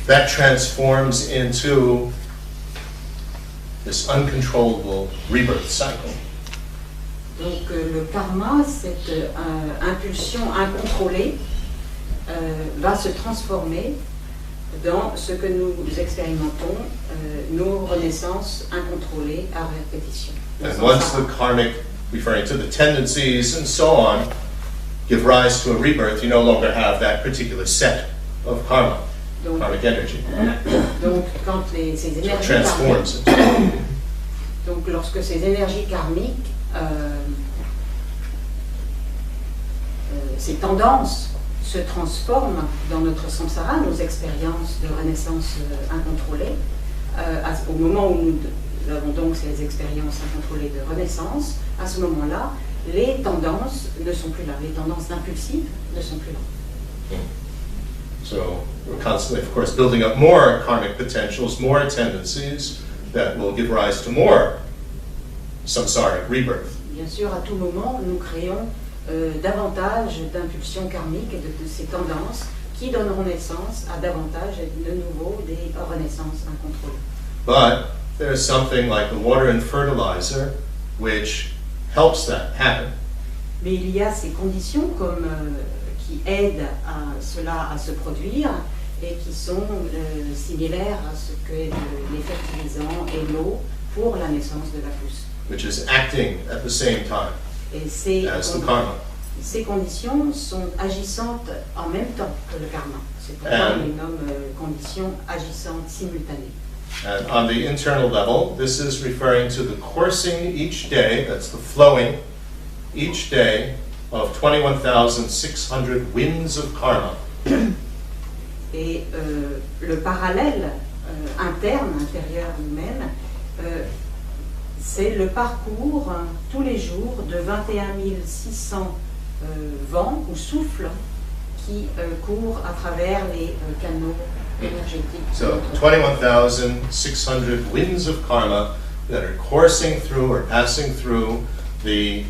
that transforms into this uncontrollable rebirth cycle. Donc le karma, cette impulsion incontrôlée, va se transformer dans ce que nous expérimentons, nos renaissances incontrôlées à répétition. And once the karmic, referring to the tendencies and so on, give rise to a rebirth, you no longer have that particular set of karma, karmic energy. Donc quand ces So it énergies transforms karmiques, it. donc lorsque ces énergies karmiques, ces tendances se transforment dans notre samsara, nos expériences de renaissance incontrôlées, au moment où nous avons donc ces expériences incontrôlées de renaissance, à ce moment-là, les tendances ne sont plus là, les tendances impulsives ne sont plus là. So we're constantly, of course, building up more karmic potentials, more tendencies that will give rise to more samsaric rebirth. Bien sûr, à tout moment, nous créons davantage d'impulsions karmiques et de ces tendances qui donneront naissance à davantage de nouveau des renaissances incontrôlées. But there's something like the water and fertilizer which helps that happen. Mais il y a ces conditions comme, qui aident à cela à se produire et qui sont similaires à ce que les fertilisants et l'eau pour la naissance de la pousse. Which is acting at the same time Et as the karma. ces conditions sont agissantes en même temps que le karma. C'est pourquoi on les nomme conditions agissantes simultanées. And on the internal level, this is referring to the coursing each day, that's the flowing each day of 21,600 winds of karma. Et le parallèle intérieur nous-mêmes, C'est le parcours tous les jours de 21 600 vents ou souffles qui courent à travers les canaux énergétiques. So 21,600 winds of karma that are coursing through or passing through the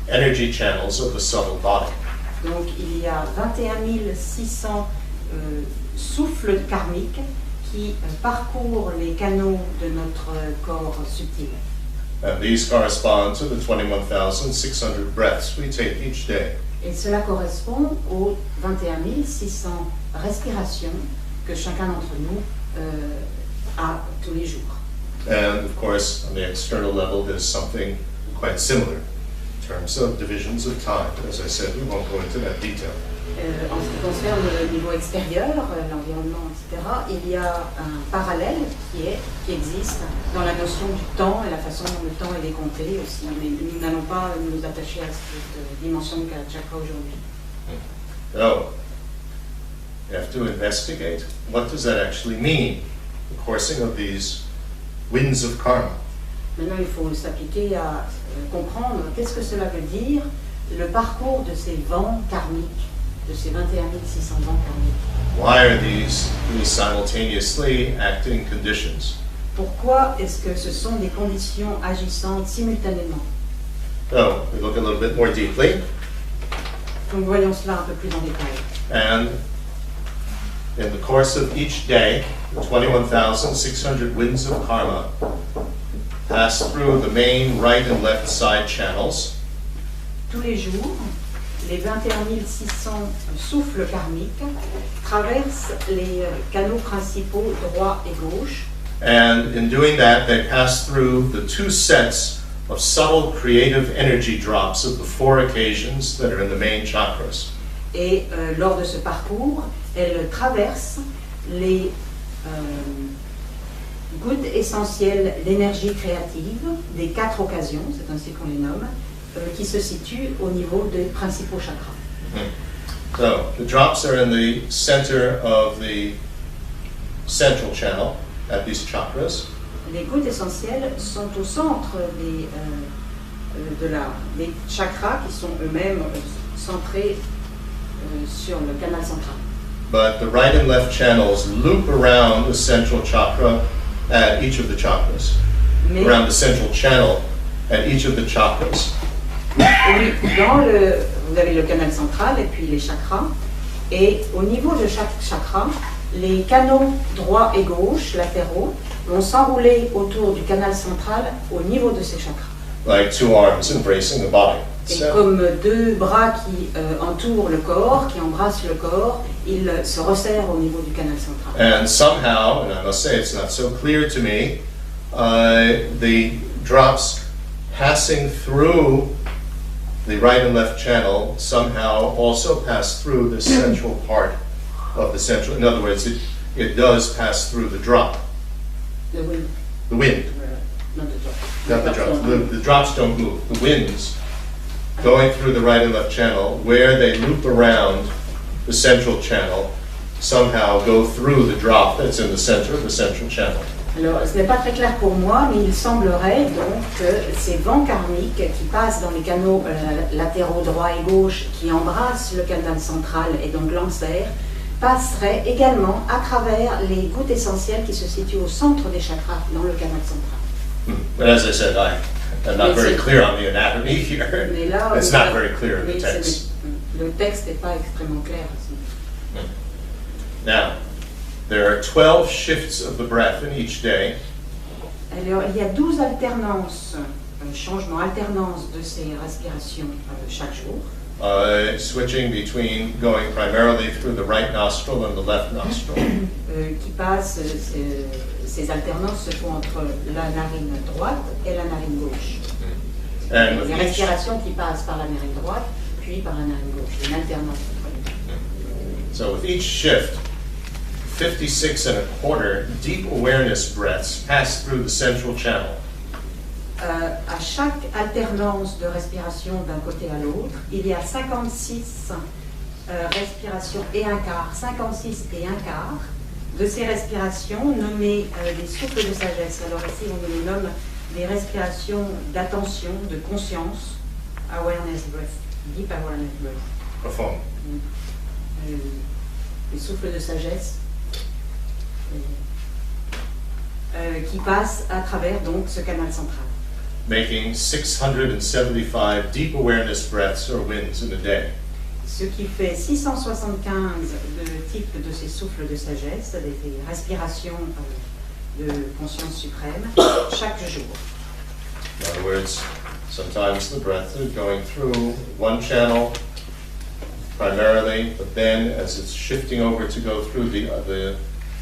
energy channels of the subtle body. Donc il y a 21 600 souffles karmiques qui parcourent les canaux de notre corps subtil. And these correspond to the 21,600 breaths we take each day. Et cela correspond aux 21 600 respirations que chacun d'entre nous a tous les jours. And of course, on the external level, there's something quite similar in terms of divisions of time. As I said, we won't go into that detail. En ce qui concerne le niveau extérieur, l'environnement, etc., il y a un parallèle qui existe dans la notion du temps et la façon dont le temps est décompté aussi. Mais nous n'allons pas nous attacher à cette dimension de Kalachakra aujourd'hui. So, you have to investigate what does that actually mean, the coursing of these winds of karma. Maintenant, il faut s'appliquer à comprendre qu'est-ce que cela veut dire, le parcours de ces vents karmiques, de ces 21 600 vents karmiques. Why are these simultaneously acting conditions? Pourquoi est-ce que ce sont des conditions agissantes simultanément? So, we look a little bit more deeply, Donc voyons cela un peu plus en détail. and in the course of each day, the 21,600 winds of karma pass through the main right and left side channels. Tous les jours, les 21 600 souffles karmiques traversent les canaux principaux droit et gauche. And in doing that, they pass through the two sets of subtle creative energy drops of the four occasions that are in the main chakras. Et lors de ce parcours, elles traversent les gouttes essentielles d'énergie créative des 4 occasions, c'est ainsi qu'on les nomme, qui se situent au niveau des principaux chakras. So the drops are in the center of the central channel at these chakras. Les gouttes essentielles sont au centre des chakras qui sont eux-mêmes centrés sur le canal central. But the right and left channels loop around the central chakra at each of the chakras. Mais Around the central channel at each of the chakras. oui, vous avez le canal central et puis les chakras. Et au niveau de chaque chakra, les canaux droit et gauche, latéraux, vont s'enrouler autour du canal central au niveau de ces chakras. Like two arms embracing the body. Et So, comme deux bras qui entourent le corps, qui embrassent le corps, ils se resserrent au niveau du canal central. and somehow, and I must say it's not so clear to me, the drops passing through the right and left channel somehow also pass through the central part of the central. In other words, it does pass through the drop, Le wind, the wind, not the drop. not the drops. The drops don't move. The winds going through the right and left channel, where they loop around the central channel, somehow go through the drop that's in the center of the central channel. Alors, ce n'est pas très clair pour moi, mais il semblerait donc que ces vents karmiques qui passent dans les canaux latéraux droit et gauche, qui embrassent le canal central et donc l'enserrent, passeraient également à travers les gouttes essentielles qui se situent au centre des chakras, dans le canal central. But as I said, I'm not very clear on the anatomy here. Mais là, It's not very clear in the oui, text. le texte n'est pas extrêmement clair aussi. Now, there are 12 shifts of the breath in each day. Alors, il y a 12 alternances, alternances de ces respirations chaque jour. Switching between going primarily through the right nostril and the left nostril. Qui passent, ces alternances se font entre la narine droite et la narine gauche. And with Les each, respirations qui passent par la narine droite, puis par la narine gauche. Une alternance entre les deux. so with each shift, 56.25 deep awareness breaths pass through the central channel. À chaque alternance de respiration d'un côté à l'autre, il y a 56 respirations et un quart, 56 et un quart de ces respirations nommées des souffles de sagesse. Alors ici, on les nomme des respirations d'attention, de conscience, awareness breath, deep awareness breath. Profond. Les souffles de sagesse qui passent à travers donc ce canal central. Making 675 deep awareness breaths or winds in a day. Ce qui fait 675 types de ces souffles de sagesse, des respirations de conscience suprême, chaque jour. In other words, sometimes the breath is going through one channel primarily, but then as it's shifting over to go through the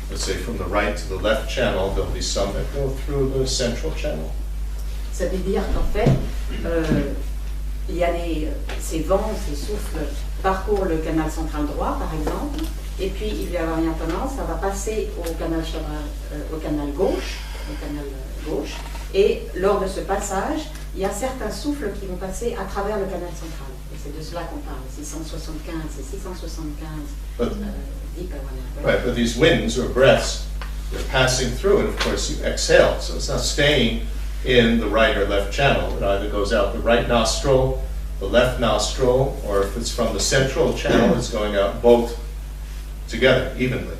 let's say from the right to the left channel, there'll be some that go through the central channel. Ça veut dire qu'en fait, il y a ces vents, ces souffles parcourent le canal central droit, par exemple, et puis il va y avoir une tendance, ça va passer au canal gauche, et lors de ce passage, il y a certains souffles qui vont passer à travers le canal central. Et c'est de cela qu'on parle, 675 et 675 deep awareness. Right, but these winds or breaths, they're passing through, and of course you exhale, so it's not staying in the right or left channel. It either goes out the right nostril, the left nostril, or if it's from the central channel, it's going out both together, evenly.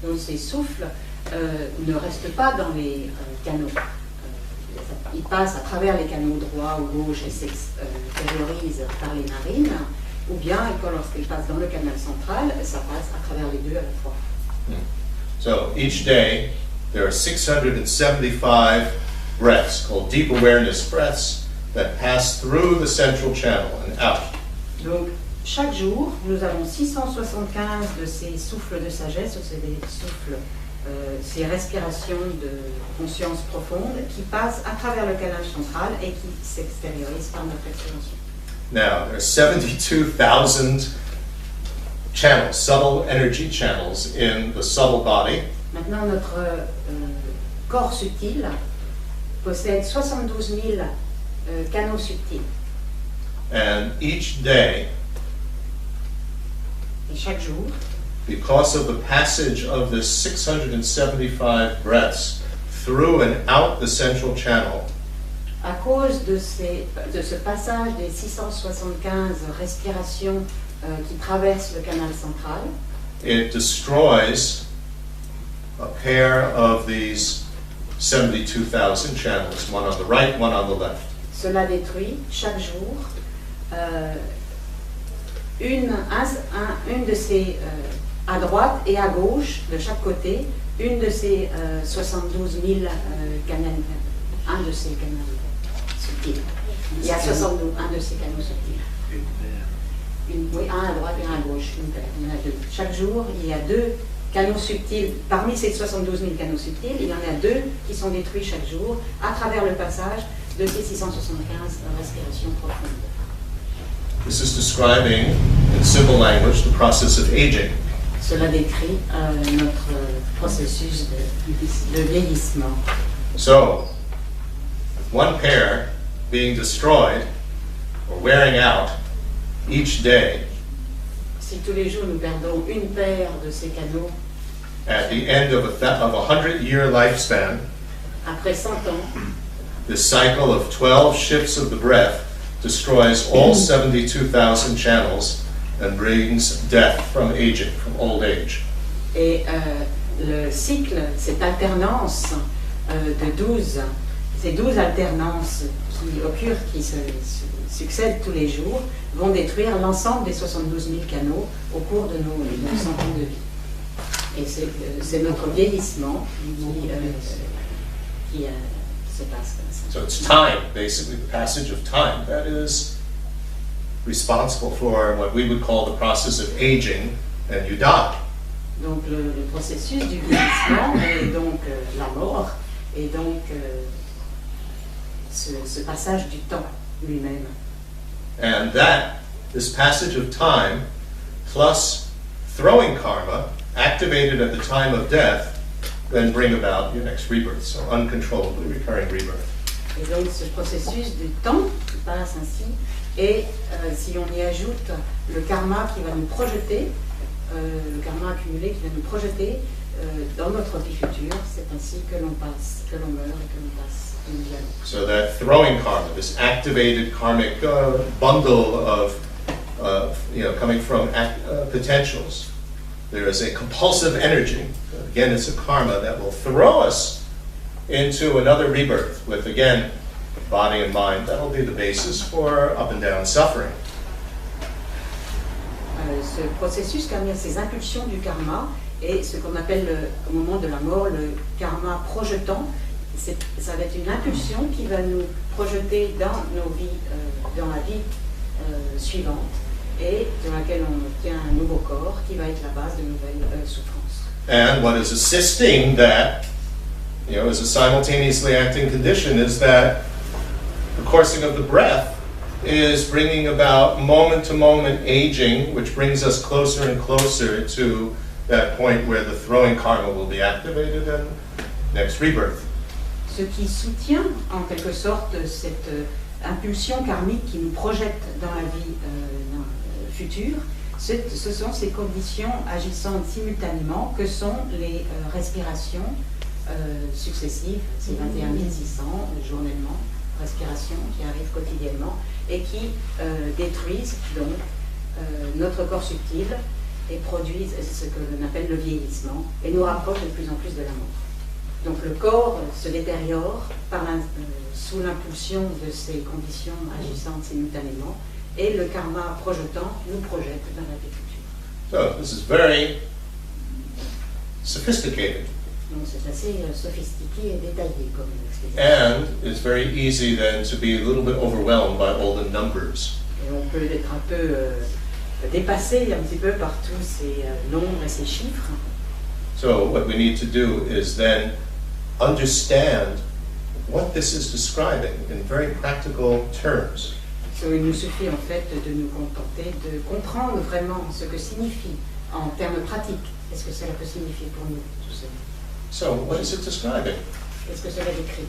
Donc ces souffles ne restent pas dans les canaux. Ils passent à travers les canaux droit ou gauche et s'extériorisent par les narines, ou bien lorsqu'ils passent dans le canal central, ça passe à travers les deux à la fois. So each day there are 675 breaths called deep awareness breaths that pass through the central channel and out. Donc chaque jour, nous avons 675 de ces souffles de sagesse, c'est des souffles, ces respirations de conscience profonde qui passent à travers le canal central et qui s'extériorisent par notre expiration. Now, there are 72,000 channels, subtle energy channels in the subtle body. Maintenant, notre corps subtil possède 72 000 canaux subtils. And each day, Et chaque jour, because of the passage of this 675 breaths through and out the central channel, à cause de ce passage des 675 respirations qui traversent le canal central, it destroys a pair of these 72,000 channels, one on the right, one on the left. Cela détruit chaque jour une de ces, à droite et à gauche, de chaque côté, une de ces 72 000 canaux, un de ces canaux subtils. Il y a 72, un de ces canaux subtils. Oui, un à droite et un à gauche, une paire, il y en a deux. Chaque jour, il y a deux canaux subtils. Parmi ces 72 000 canaux subtils, il y en a deux qui sont détruits chaque jour à travers le passage de ces 675 respirations profondes. This is describing, in simple language, the process of aging. Cela décrit notre processus de vieillissement. So, with one pair being destroyed or wearing out each day, Si tous les jours nous perdons une paire de ces canaux, at the end of a 100-year lifespan, après 100 ans, this cycle of 12 shifts of the breath destroys all 72,000 channels and brings death from aging, from old age. et le cycle, cette alternance de 12, ces 12 alternances qui occurrent, qui se succèdent tous les jours, vont détruire l'ensemble des 72 000 canaux au cours de nos 100 ans de vie. Et c'est notre vieillissement qui se passe comme ça. So it's time, basically the passage of time, that is responsible for what we would call the process of aging, and you die. Donc le processus du vieillissement est donc la mort, et donc ce passage du temps lui-même. And this passage of time, plus throwing karma, activated at the time of death, then bring about your next rebirth, so uncontrollably recurring rebirth. Et donc ce processus du temps qui passe ainsi, et si on y ajoute le karma qui va nous projeter, le karma accumulé qui va nous projeter, dans notre vie future, c'est ainsi que l'on passe, que l'on meurt et que l'on passe une vie à l'autre. So that throwing karma, this activated karmic bundle of coming from potentials, there is a compulsive energy. Again, it's a karma that will throw us into another rebirth with, again, body and mind. That will be the basis for up and down suffering. Ce processus karmique, ces impulsions du karma, et ce qu'on appelle au moment de la mort le karma projetant, ça va être une impulsion qui va nous projeter dans nos vies, dans la vie suivante, et dans laquelle on obtient un nouveau corps qui va être la base de nouvelles souffrances. And what is assisting that, as a simultaneously acting condition, is that the coursing of the breath is bringing about moment-to-moment aging, which brings us closer and closer to that point where the throwing karma will be activated and next rebirth. Ce qui soutient en quelque sorte cette impulsion karmique qui nous projette dans la vie future, ce sont ces conditions agissantes simultanément que sont les respirations successives, c'est 21 600 journellement, respirations qui arrivent quotidiennement et qui détruisent donc notre corps subtil et produisent ce que l'on appelle le vieillissement et nous rapprochent de plus en plus de la mort. Donc le corps se détériore sous l'impulsion de ces conditions agissantes simultanément et le karma projetant nous projette dans la vie future. So this is very sophisticated. Donc c'est assez sophistiqué et détaillé comme explication. And it's very easy then to be a little bit overwhelmed by all the numbers. Et on peut être un peu dépassé un petit peu par tous ces nombres et ces chiffres. So what we need to do is then understand what this is describing in very practical terms. So, il nous suffit en fait de nous contenter de comprendre vraiment ce que signifie en termes pratiques. Qu'est-ce que cela peut signifier pour nous tout ça? So what is it describing? Qu'est-ce que cela décrit?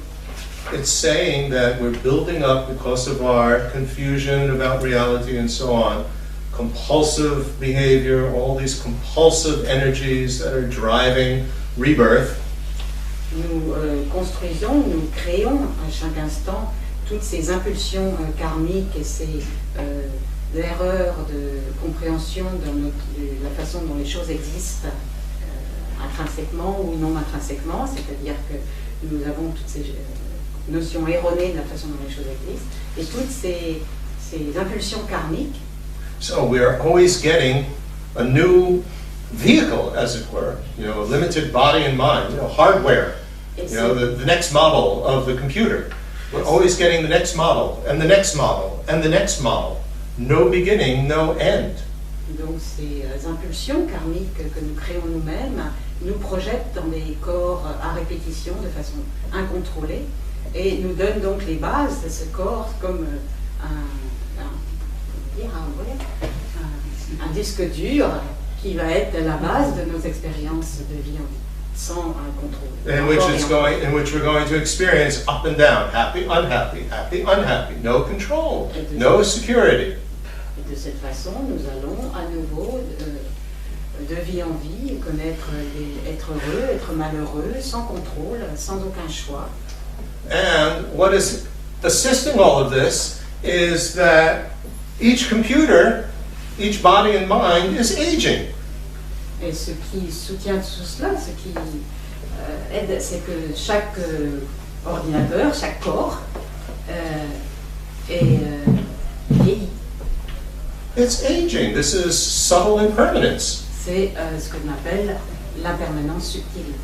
It's saying that we're building up, because of our confusion about reality and so on, compulsive behavior, all these compulsive energies that are driving rebirth. Nous construisons, nous créons à chaque instant toutes ces impulsions karmiques et ces erreurs de compréhension de la façon dont les choses existent intrinsèquement ou non intrinsèquement, c'est-à-dire que nous avons toutes ces notions erronées de la façon dont les choses existent et toutes ces impulsions karmiques. So we are always getting a new vehicle, as it were, a limited body and mind, hardware, the next model of the computer. We're always getting the next model, and the next model, and the next model. No beginning, no end. Donc ces impulsions karmiques que nous créons nous-mêmes nous projettent dans des corps à répétition de façon incontrôlée et nous donnent donc les bases de ce corps comme un disque dur qui va être la base de nos expériences de vie en vie, sans un contrôle. In which we're going to experience up and down, happy, unhappy, happy, unhappy, no control, no security. Et de cette façon, nous allons à nouveau de vie en vie connaître être heureux, être malheureux, sans contrôle, sans aucun choix. And what is assisting all of this is that each computer, each body and mind is aging. Et ce qui soutient tout cela, ce qui aide, c'est que chaque ordinateur, chaque corps est vieilli. It's aging. This is subtle impermanence. C'est ce qu'on appelle l'impermanence subtile.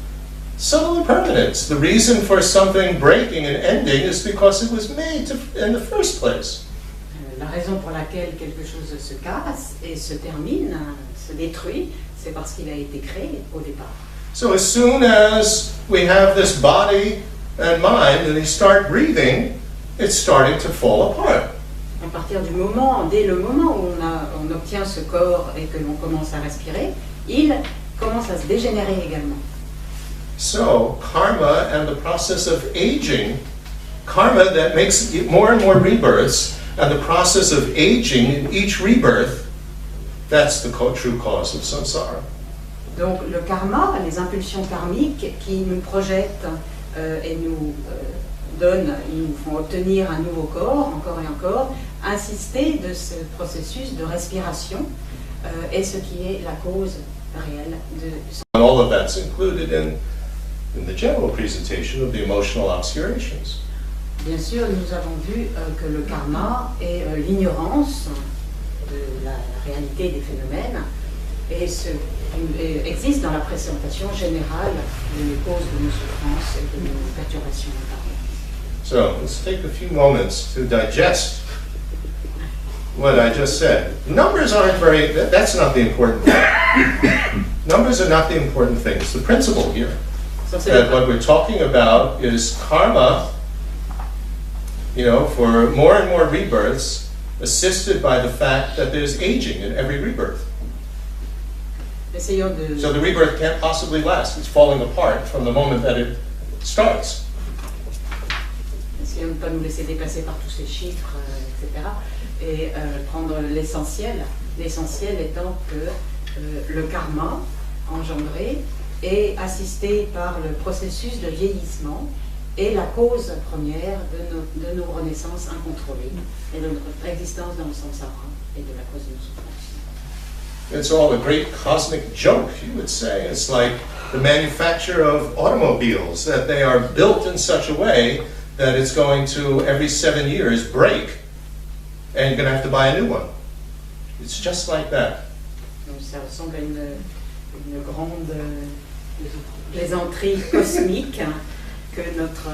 Subtle impermanence. The reason for something breaking and ending is because it was made in the first place. La raison pour laquelle quelque chose se casse et se termine, se détruit, c'est parce qu'il a été créé au départ. So as soon as we have this body and mind and we start breathing, it's starting to fall apart. À partir du moment, dès le moment où on obtient ce corps et que l'on commence à respirer, il commence à se dégénérer également. So karma and the process of aging, karma that makes more and more rebirths, and the process of aging in each rebirth, that's the true cause of samsara. Donc le karma, les impulsions karmiques qui nous projettent et nous ils nous font obtenir un nouveau corps, encore et encore, insister de ce processus de respiration est ce qui est la cause réelle de... And all of that's included in the general presentation of the emotional obscurations. Bien sûr, nous avons vu que le karma est l'ignorance de la réalité des phénomènes et existe dans la présentation générale des causes de nos souffrances et de nos perturbations mentales. So let's take a few moments to digest what I just said. Numbers aren't that's not the important thing. Numbers are not the important thing. It's the principle here. That what we're talking about is karma, for more and more rebirths, assisted by the fact that there's aging in every rebirth. So the rebirth can't possibly last. It's falling apart from the moment that it starts. Essayons de ne pas nous laisser dépasser par tous ces chiffres, etc. Et prendre l'essentiel. L'essentiel étant que le karma engendré est assisté par le processus de vieillissement et la cause première de nos renaissances incontrôlées et de notre existence dans le samsara et de la cause de nos souffrances. It's all a great cosmic joke, you would say. It's like the manufacture of automobiles, that they are built in such a way that it's going to, every 7 years, break, and you're going to have to buy a new one. It's just like that. Donc ça ressemble à une grande plaisanterie cosmique que notre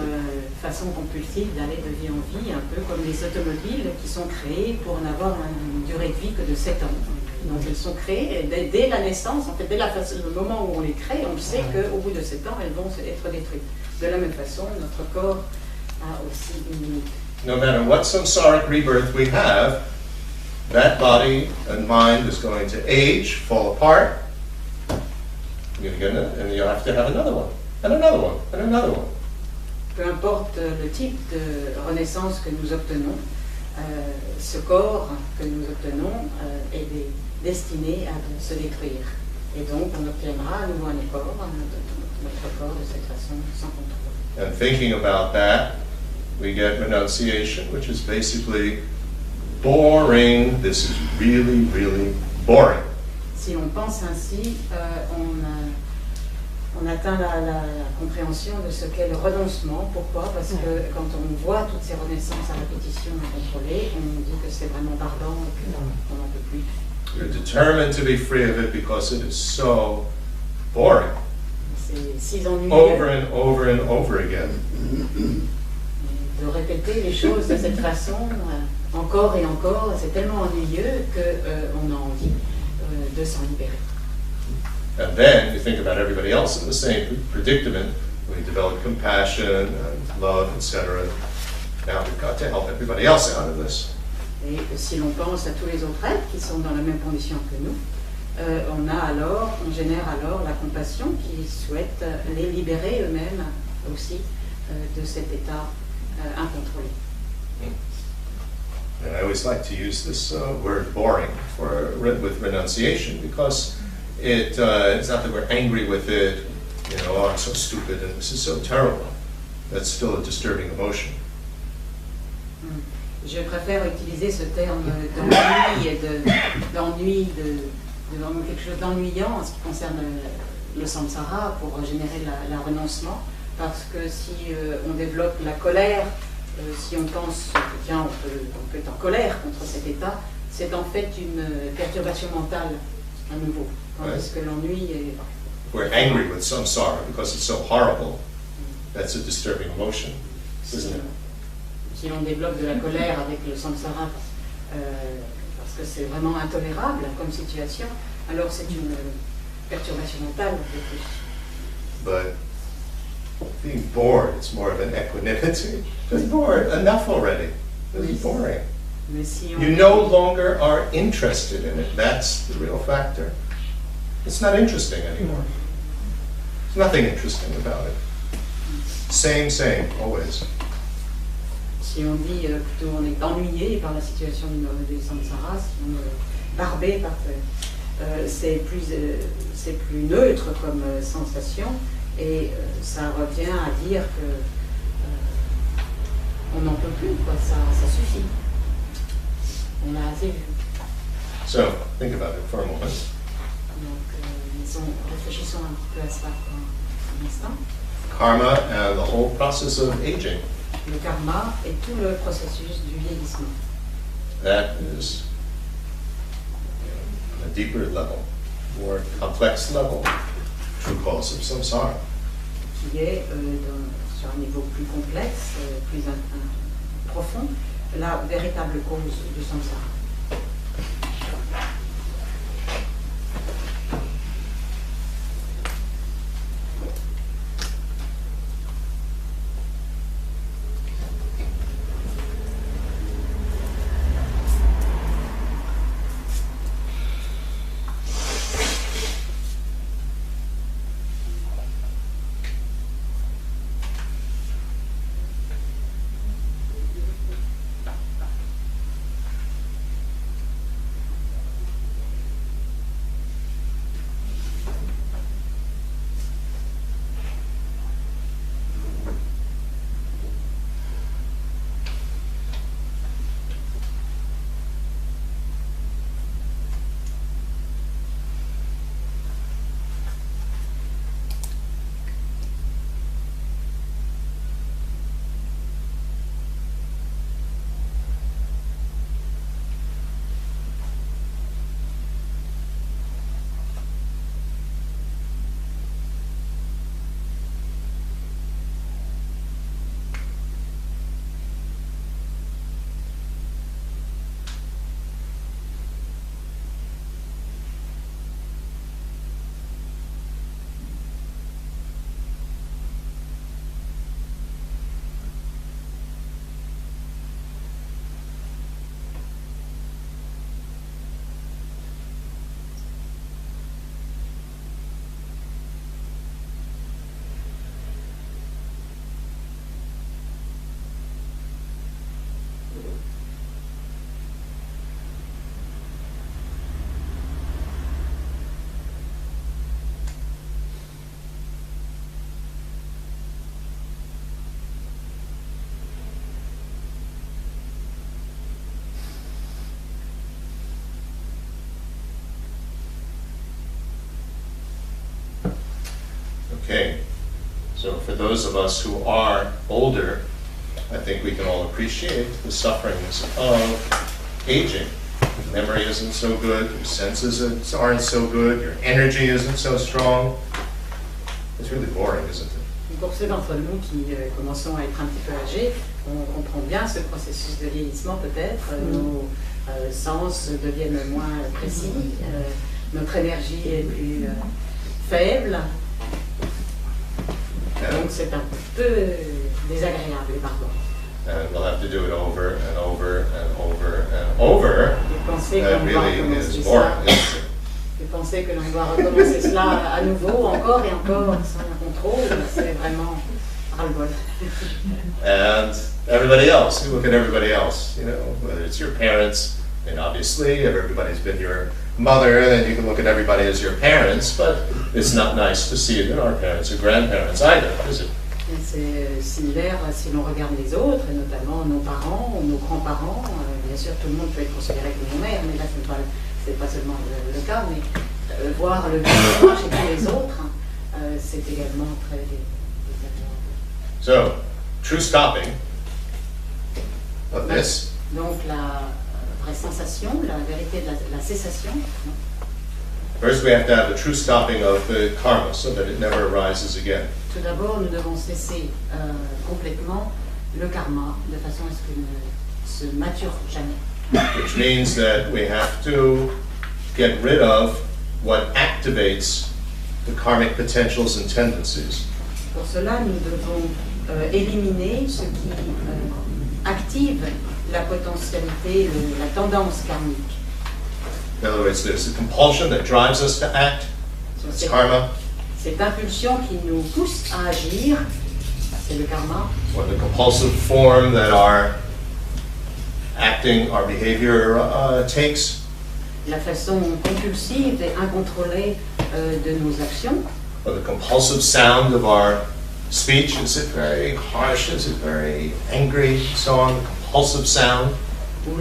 façon compulsive d'aller de vie en vie, un peu comme les automobiles qui sont créées pour n'avoir une durée de vie que de 7 ans. Donc elles sont créées dès la naissance, en fait dès le moment où on les crée, on sait qu'au bout de 7 ans, elles vont être détruites. De la même façon, notre corps a aussi une limite. No matter what samsaric rebirth we have, that body and mind is going to age, fall apart, and you'll have to have another one, and another one, and another one. Peu importe le type de renaissance que nous obtenons, ce corps que nous obtenons est destiné à se détruire. Et donc on obtiendra à nouveau un corps, notre corps de cette façon, sans contrôle. And thinking about that, we get renunciation, which is basically boring. This is really, really boring. Si on pense ainsi, on atteint la compréhension de ce qu'est le renoncement. Pourquoi? Parce que quand on voit toutes ces renaissances à répétition incontrôlée, on dit que c'est vraiment barbant et qu'on n'en peut plus. You're determined to be free of it because it is so boring. C'est si ennuyeux. Over and over and over again. De répéter les choses de cette façon, encore et encore, c'est tellement ennuyeux qu'on a envie de s'en libérer. And then you think about everybody else in the same predicament. We develop compassion and love, etc. Now we've got to help everybody else out of this. Et si l'on pense à tous les autres êtres qui sont dans la même condition que nous, on génère alors la compassion qui souhaite les libérer eux-mêmes aussi de cet état incontrôlé. And I always like to use this word boring with renunciation because it's not that we're angry with it, oh, I'm so stupid and this is so terrible. That's still a disturbing emotion. Je préfère utiliser ce terme d'ennui et d'ennui, de quelque chose d'ennuyant en ce qui concerne le samsara pour générer le renoncement, parce que si on développe la colère, si on pense que on peut être en colère contre cet état, c'est en fait une perturbation mentale à nouveau, tandis que l'ennui est... We're angry with samsara because it's so horrible. That's a disturbing emotion, isn't it? Si l'on développe de la colère avec le samsara parce que c'est vraiment intolérable comme situation, alors c'est une perturbation mentale de plus. But being bored, it's more of an equanimity. Just bored, enough already. This is boring. You no longer are interested in it. That's the real factor. It's not interesting anymore. There's nothing interesting about it. Same, always. Si on dit plutôt on est ennuyé par la situation du samsara, si on est barbé c'est plus neutre comme sensation, et ça revient à dire que on n'en peut plus, quoi, ça suffit. On a assez vu. So, think about it for a moment. Donc, réfléchissons un petit peu à ça un instant. Karma and the whole process of aging. Le karma et tout le processus du vieillissement. That is a deeper level, more complex level, true cause of samsara. Qui est sur un niveau plus complexe, plus profond, la véritable cause du samsara. Okay, so for those of us who are older, I think we can all appreciate the sufferings of aging. Memory isn't so good, your senses aren't so good, your energy isn't so strong. It's really boring, isn't it? Pour ceux d'entre nous qui commençons à être un petit peu âgés, on comprend bien ce processus de vieillissement peut-être. Nos sens deviennent moins précis, notre énergie est plus faible. Donc c'est un peu désagréable, pardon. And we'll have to do it over and over and over and over. That really is boring, isn't it? Et penser que l'on doit recommencer cela à nouveau, encore et encore, sans contrôle, c'est vraiment ras-le-bol. And everybody else, you look at everybody else, you know, whether it's your parents, and obviously everybody's been your mother, and you can look at everybody as your parents, but it's not nice to see that our parents or grandparents either, is it? C'est similaire si l'on regarde les autres, et notamment nos parents ou nos grands-parents. Bien sûr, tout le monde peut être considéré comme nos mères, mais là, c'est pas seulement le cas, mais voir le vieillissement chez tous les autres, c'est également très désagréable. So, true stopping of this. Donc, la vraie sensation, la vérité de la cessation. First, we have to have a true stopping of the karma so that it never arises again. Tout d'abord, nous devons cesser complètement le karma de façon à ce qu'il ne se mature jamais. Which means that we have to get rid of what activates the karmic potentials and tendencies. Pour cela, nous devons éliminer ce qui active la potentialité, la tendance karmique. In other words, there's a compulsion that drives us to act. It's karma. Cette impulsion qui nous pousse à agir, c'est le karma. Or the compulsive form that our acting, our behavior takes. la façon compulsive et incontrôlée de nos actions. Or the compulsive sound of our speech, is it very harsh, is it very angry, so on, the compulsive sound. Ou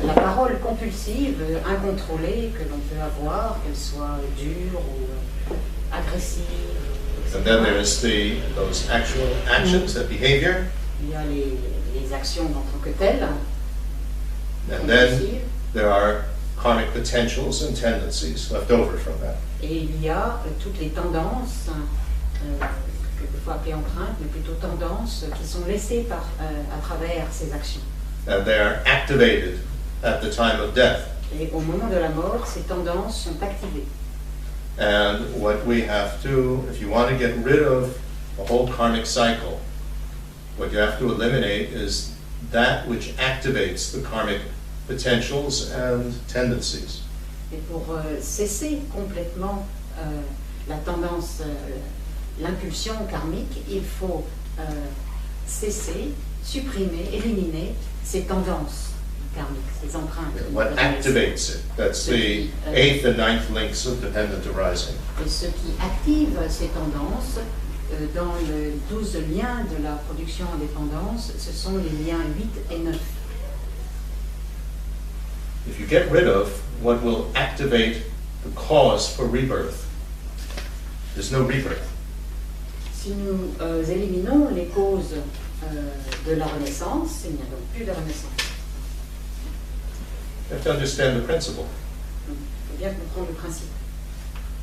la parole compulsive, incontrôlée que l'on peut avoir, qu'elle soit dure ou agressive, etc. And then there is those actual actions, that behavior. Il y a les actions en tant que telles. And then there are karmic potentials and tendencies left over from that. Et il y a toutes les tendances, quelquefois appelées empreintes, mais plutôt tendances, qui sont laissées à travers ces actions. And they are activated at the time of death. Et au moment de la mort, ces tendances sont activées. And what we have to, if you want to get rid of the whole karmic cycle, what you have to eliminate is that which activates the karmic potentials and tendencies. Et pour cesser complètement la tendance, l'impulsion karmique, il faut cesser, supprimer, éliminer ces tendances karmiques, ces empreintes. What activates it? That's the 8th and 9th links of dependent arising. Et ce qui active ces tendances dans le 12 liens de la production en dépendance, ce sont les liens 8 et 9. If you get rid of what will activate the cause for rebirth, there's no rebirth. Si nous éliminons les causes de la renaissance, il n'y a donc plus de renaissance. You have to understand the principle. Il faut bien comprendre le principe.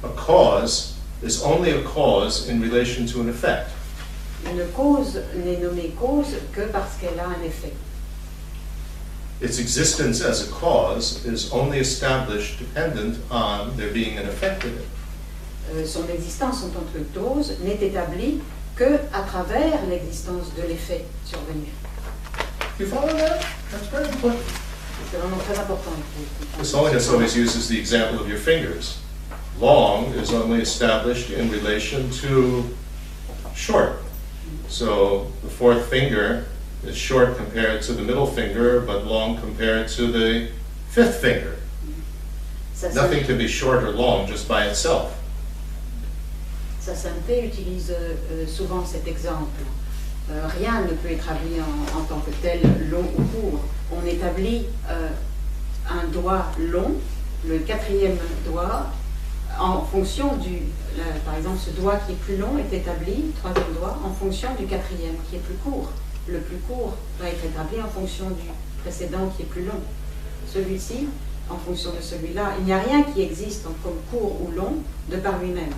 A cause is only a cause in relation to an effect. Une cause n'est nommée cause que parce qu'elle a un effet. Its existence as a cause is only established dependent on there being an effect in it. Son existence en tant que cause n'est établie que à travers l'existence de l'effet survenu. You follow that? That's very important. C'est vraiment très important. This holiness always uses the example of your fingers. Long is only established in relation to short. So the fourth finger is short compared to the middle finger, but long compared to the fifth finger. Nothing can be short or long just by itself. Sa sainteté utilise souvent cet exemple. Rien ne peut être établi en tant que tel, long ou court. On établit un doigt long, le quatrième doigt, en fonction par exemple, ce doigt qui est plus long est établi, troisième doigt, en fonction du quatrième qui est plus court. Le plus court va être établi en fonction du précédent qui est plus long. Celui-ci, en fonction de celui-là. Il n'y a rien qui existe comme court ou long de par lui-même.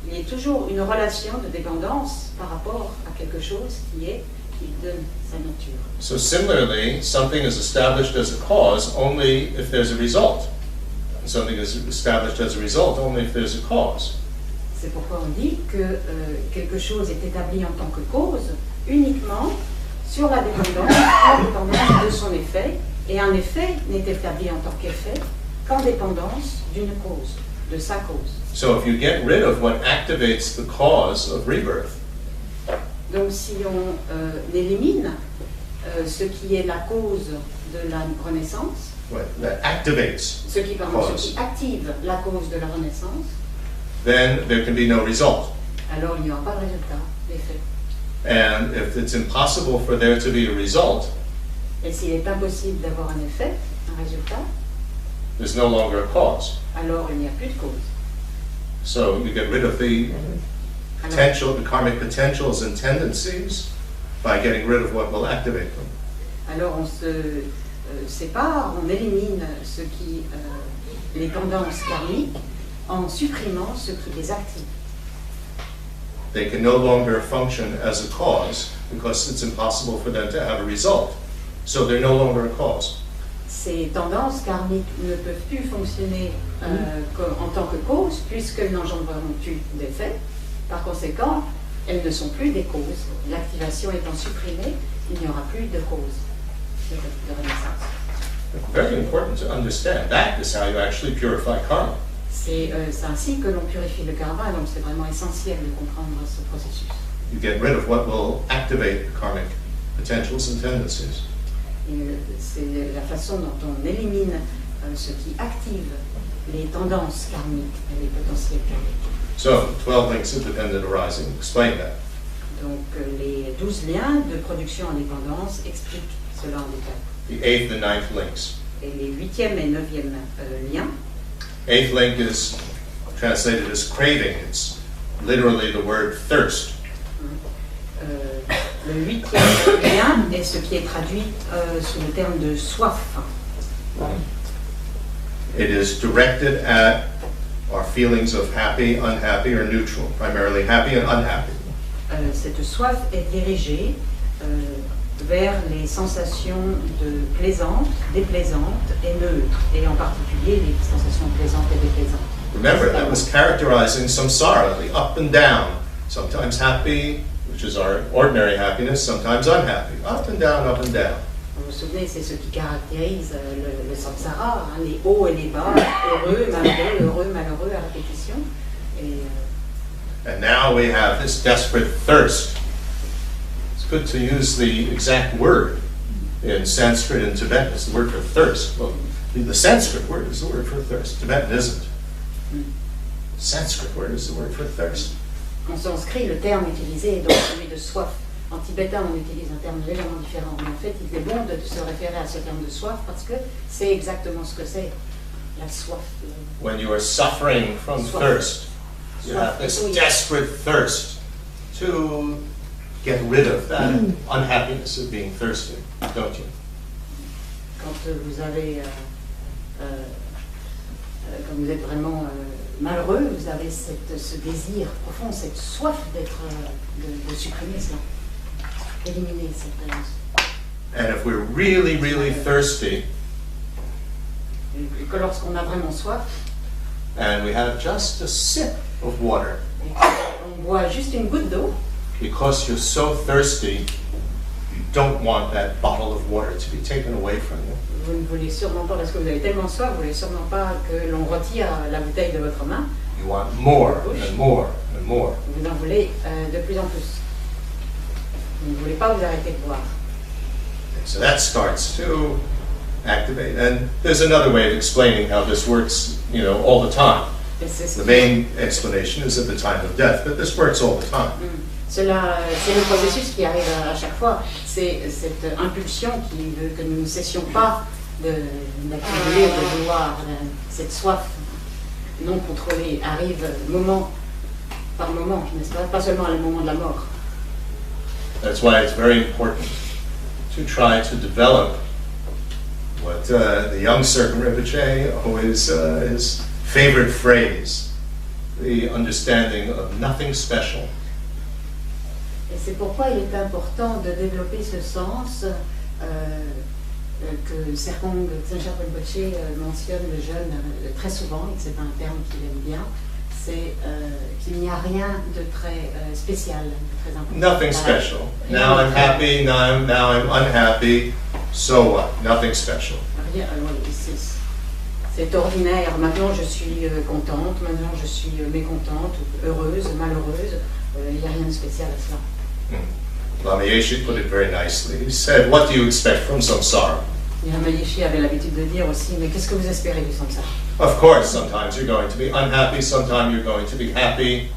Il y a toujours une relation de dépendance par rapport à quelque chose qui donne sa nature. So similarly, something is established as a cause only if there's a result. And something is established as a result only if there's a cause. C'est pourquoi on dit que quelque chose est établi en tant que cause uniquement sur la dépendance de son effet, et un effet n'est établi en tant qu'effet qu'en dépendance d'une cause, de sa cause. So if you get rid of what activates the cause of rebirth, donc si on élimine ce qui est la cause de la renaissance, that activates ce qui active la cause de la renaissance, then there can be no result. Alors il n'y aura pas de résultat, d'effet. And if it's impossible for there to be a result, et s'il est impossible d'avoir un effet, un résultat, there's no longer a cause. Alors il n'y a plus de cause. So you get rid of the potential, the karmic potentials and tendencies by getting rid of what will activate them. Alors on se sépare, on élimine les tendances karmiques en supprimant ce qui les active. They can no longer function as a cause because it's impossible for them to have a result. So they're no longer a cause. Ces tendances karmiques ne peuvent plus fonctionner en tant que cause puisqu'elles n'engendreront plus d'effet. Par conséquent, elles ne sont plus des causes. L'activation étant supprimée, il n'y aura plus de cause de renaissance. Very important to understand. That is how you actually purify karma. C'est ainsi que l'on purifie le karma, donc c'est vraiment essentiel de comprendre ce processus. You get rid of what will activate the karmic potentials and tendencies. C'est la façon dont on élimine ce qui active les tendances karmiques, les potentiels karmiques. So, 12 links of dependent arising. Explain that. Donc les 12 liens de production en dépendance expliquent cela en détail. The 8th and 9th links. Et les 8e et 9e liens. 8th link is translated as craving. It's literally the word thirst. Le 8e lien est ce qui est traduit sous le terme de soif. It is directed at our feelings of happy, unhappy, or neutral, primarily happy and unhappy. Cette soif est dirigée vers les sensations de plaisantes, déplaisantes et neutres, et en particulier les sensations plaisantes et déplaisantes. Remember, that was characterizing samsara, the up and down, sometimes happy, which is our ordinary happiness, sometimes unhappy, up and down, up and down. Vous vous souvenez, c'est ce qui caractérise le samsara, hein, les hauts et les bas, heureux, malheureux à répétition. And now we have this desperate thirst. It's good to use the exact word in Sanskrit and Tibetan. It's the word for thirst. Well, the Sanskrit word is the word for thirst. Tibetan isn't. Sanskrit word is the word for thirst. En sanskrit, le terme utilisé est donc celui de soif. En tibétain, on utilise un terme légèrement différent. Mais en fait, il est bon de se référer à ce terme de soif parce que c'est exactement ce que c'est, la soif. When you are suffering from thirst, you have this desperate thirst to get rid of that unhappiness of being thirsty, don't you? Quand vous avez, quand vous êtes vraiment malheureux, vous avez ce désir profond, cette soif d'être, de supprimer cela, éliminer cette présence. And if we're really, really thirsty, Et que lorsqu'on a vraiment soif, and we have just a sip of water, et qu'on boit juste une goutte d'eau, because you're so thirsty, you don't want that bottle of water to be taken away from you. vous ne voulez sûrement pas, parce que vous avez tellement soif, vous ne voulez sûrement pas que l'on retire la bouteille de votre main. You want more and more and more. Vous en voulez de plus en plus. Vous ne voulez pas vous arrêter de boire. So that starts to activate. And there's another way of explaining how this works, all the time. The main explanation is at the time of death, but this works all the time. Cela, c'est le processus qui arrive à chaque fois. C'est cette impulsion qui veut que nous ne cessions pas d'accumuler, de vouloir. Cette soif non contrôlée arrive moment par moment, n'est-ce pas? Pas seulement à le moment de la mort. That's why it's very important to try to develop what the young Circum Rinpoche always his favorite phrase, the understanding of nothing special. Et c'est pourquoi il est important de développer ce sens que Serkong Tsenchar Rinpoche mentionne le jeune très souvent, et que c'est un terme qu'il aime bien, c'est qu'il n'y a rien de très spécial, de très important. Nothing special. Now I'm happy, now I'm unhappy, so what? Nothing special. Rien, c'est ordinaire. Maintenant je suis contente, maintenant je suis mécontente, heureuse, malheureuse. Il n'y a rien de spécial à cela. Lama Yeshe put it very nicely. He said, what do you expect from samsara? Lama Yeshe avait l'habitude de dire aussi, mais qu'est-ce que vous espérez du samsara? Of course, sometimes you're going to be unhappy, sometimes you're going to be happy.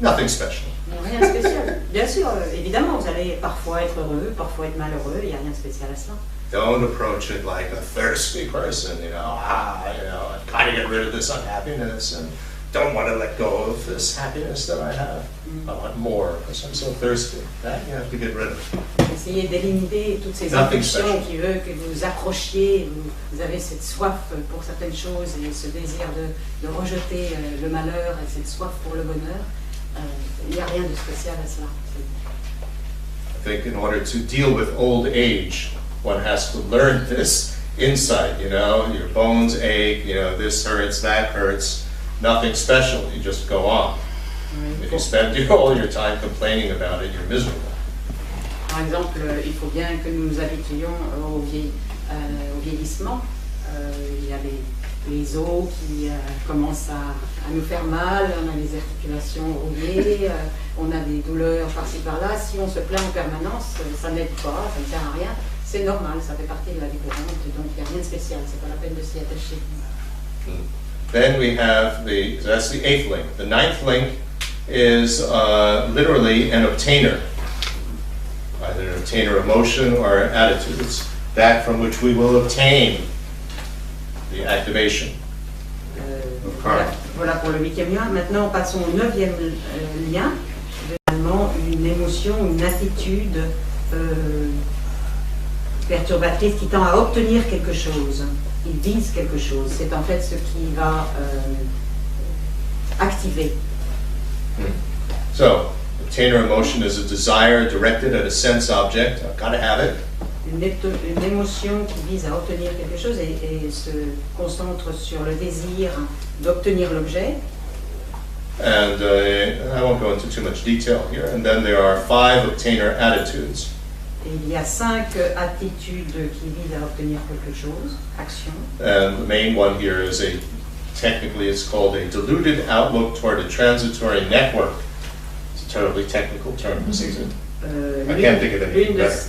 Nothing special. Rien de spécial. Bien sûr, évidemment, vous allez parfois être heureux, parfois être malheureux, il n'y a rien de spécial à cela. Don't approach it like a thirsty person, I've got to get rid of this unhappiness and don't want to let go of this happiness that I have. I want more because I'm so thirsty. That you have to get rid of. Essayez d'éliminer toutes ces Nothing impulsions special. qui veulent que vous vous accrochiez, vous avez cette soif pour certaines choses et ce désir de rejeter le malheur et cette soif pour le bonheur. Il n'y a rien de spécial à cela. I think in order to deal with old age, one has to learn this insight, your bones ache, this hurts, that hurts, nothing special, you just go on. If you spend all your time complaining about it, you're miserable. Par exemple, il faut bien que nous nous habituions au vieillissement. Il y a les os qui commencent à nous faire mal, on a les articulations rouillées, on a des douleurs par-ci par-là. Si on se plaint en permanence, ça n'aide pas, ça ne sert à rien. C'est normal, ça fait partie de la vie courante, donc il n'y a rien de spécial, c'est pas la peine de s'y attacher. Then we have that's the 8th link. The 9th link is literally an obtainer, either an obtainer emotion or attitude. It's that from which we will obtain the activation of karma. Voilà pour le 8e lien. Maintenant, passons au 9e lien. Finalement, une émotion, une attitude perturbatrice qui tend à obtenir quelque chose. Il vise quelque chose. C'est en fait ce qui va activer. So, obtainer emotion is a desire directed at a sense object. I've got to have it. Une émotion qui vise à obtenir quelque chose et se concentre sur le désir d'obtenir l'objet. And I won't go into too much detail here. And then there are 5 obtainer attitudes. Et il y a 5 attitudes qui visent à obtenir quelque chose, action. And the main one here is technically it's called a diluted outlook toward a transitory network. It's a terribly technical term, isn't it? I can't think of anything better.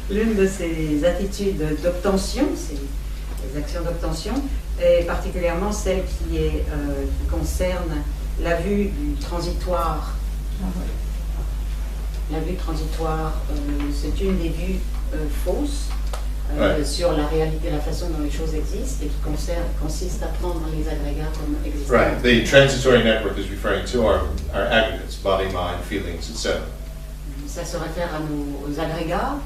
L'une de ces attitudes d'obtention, les actions d'obtention, est particulièrement celle qui concerne la vue du transitoire. La vue transitoire, c'est une des vues fausses sur la réalité, la façon dont les choses existent et qui consiste à prendre les agrégats comme existants. Right. The transitory network is referring to our aggregates, body, mind, feelings, etc. Ça se réfère à aux agrégats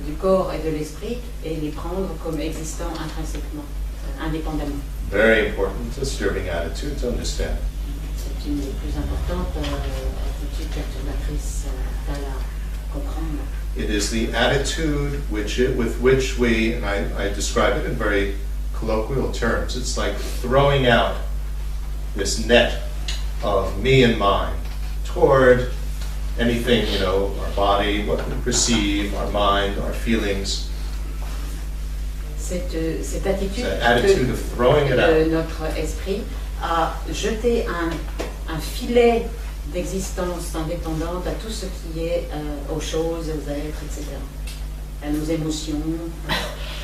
du corps et de l'esprit et les prendre comme existants intrinsèquement, indépendamment. Very important, disturbing attitude to understand. C'est une des plus importantes attitudes perturbatrices à comprendre. It is the attitude with which we, and I describe it in very colloquial terms, it's like throwing out this net of me and mine toward anything, our body, what we perceive, our mind, our feelings. Cette attitude of throwing it out. De notre esprit à jeter un filet d'existence indépendante à tout ce qui est aux choses, aux êtres, etc. À nos émotions.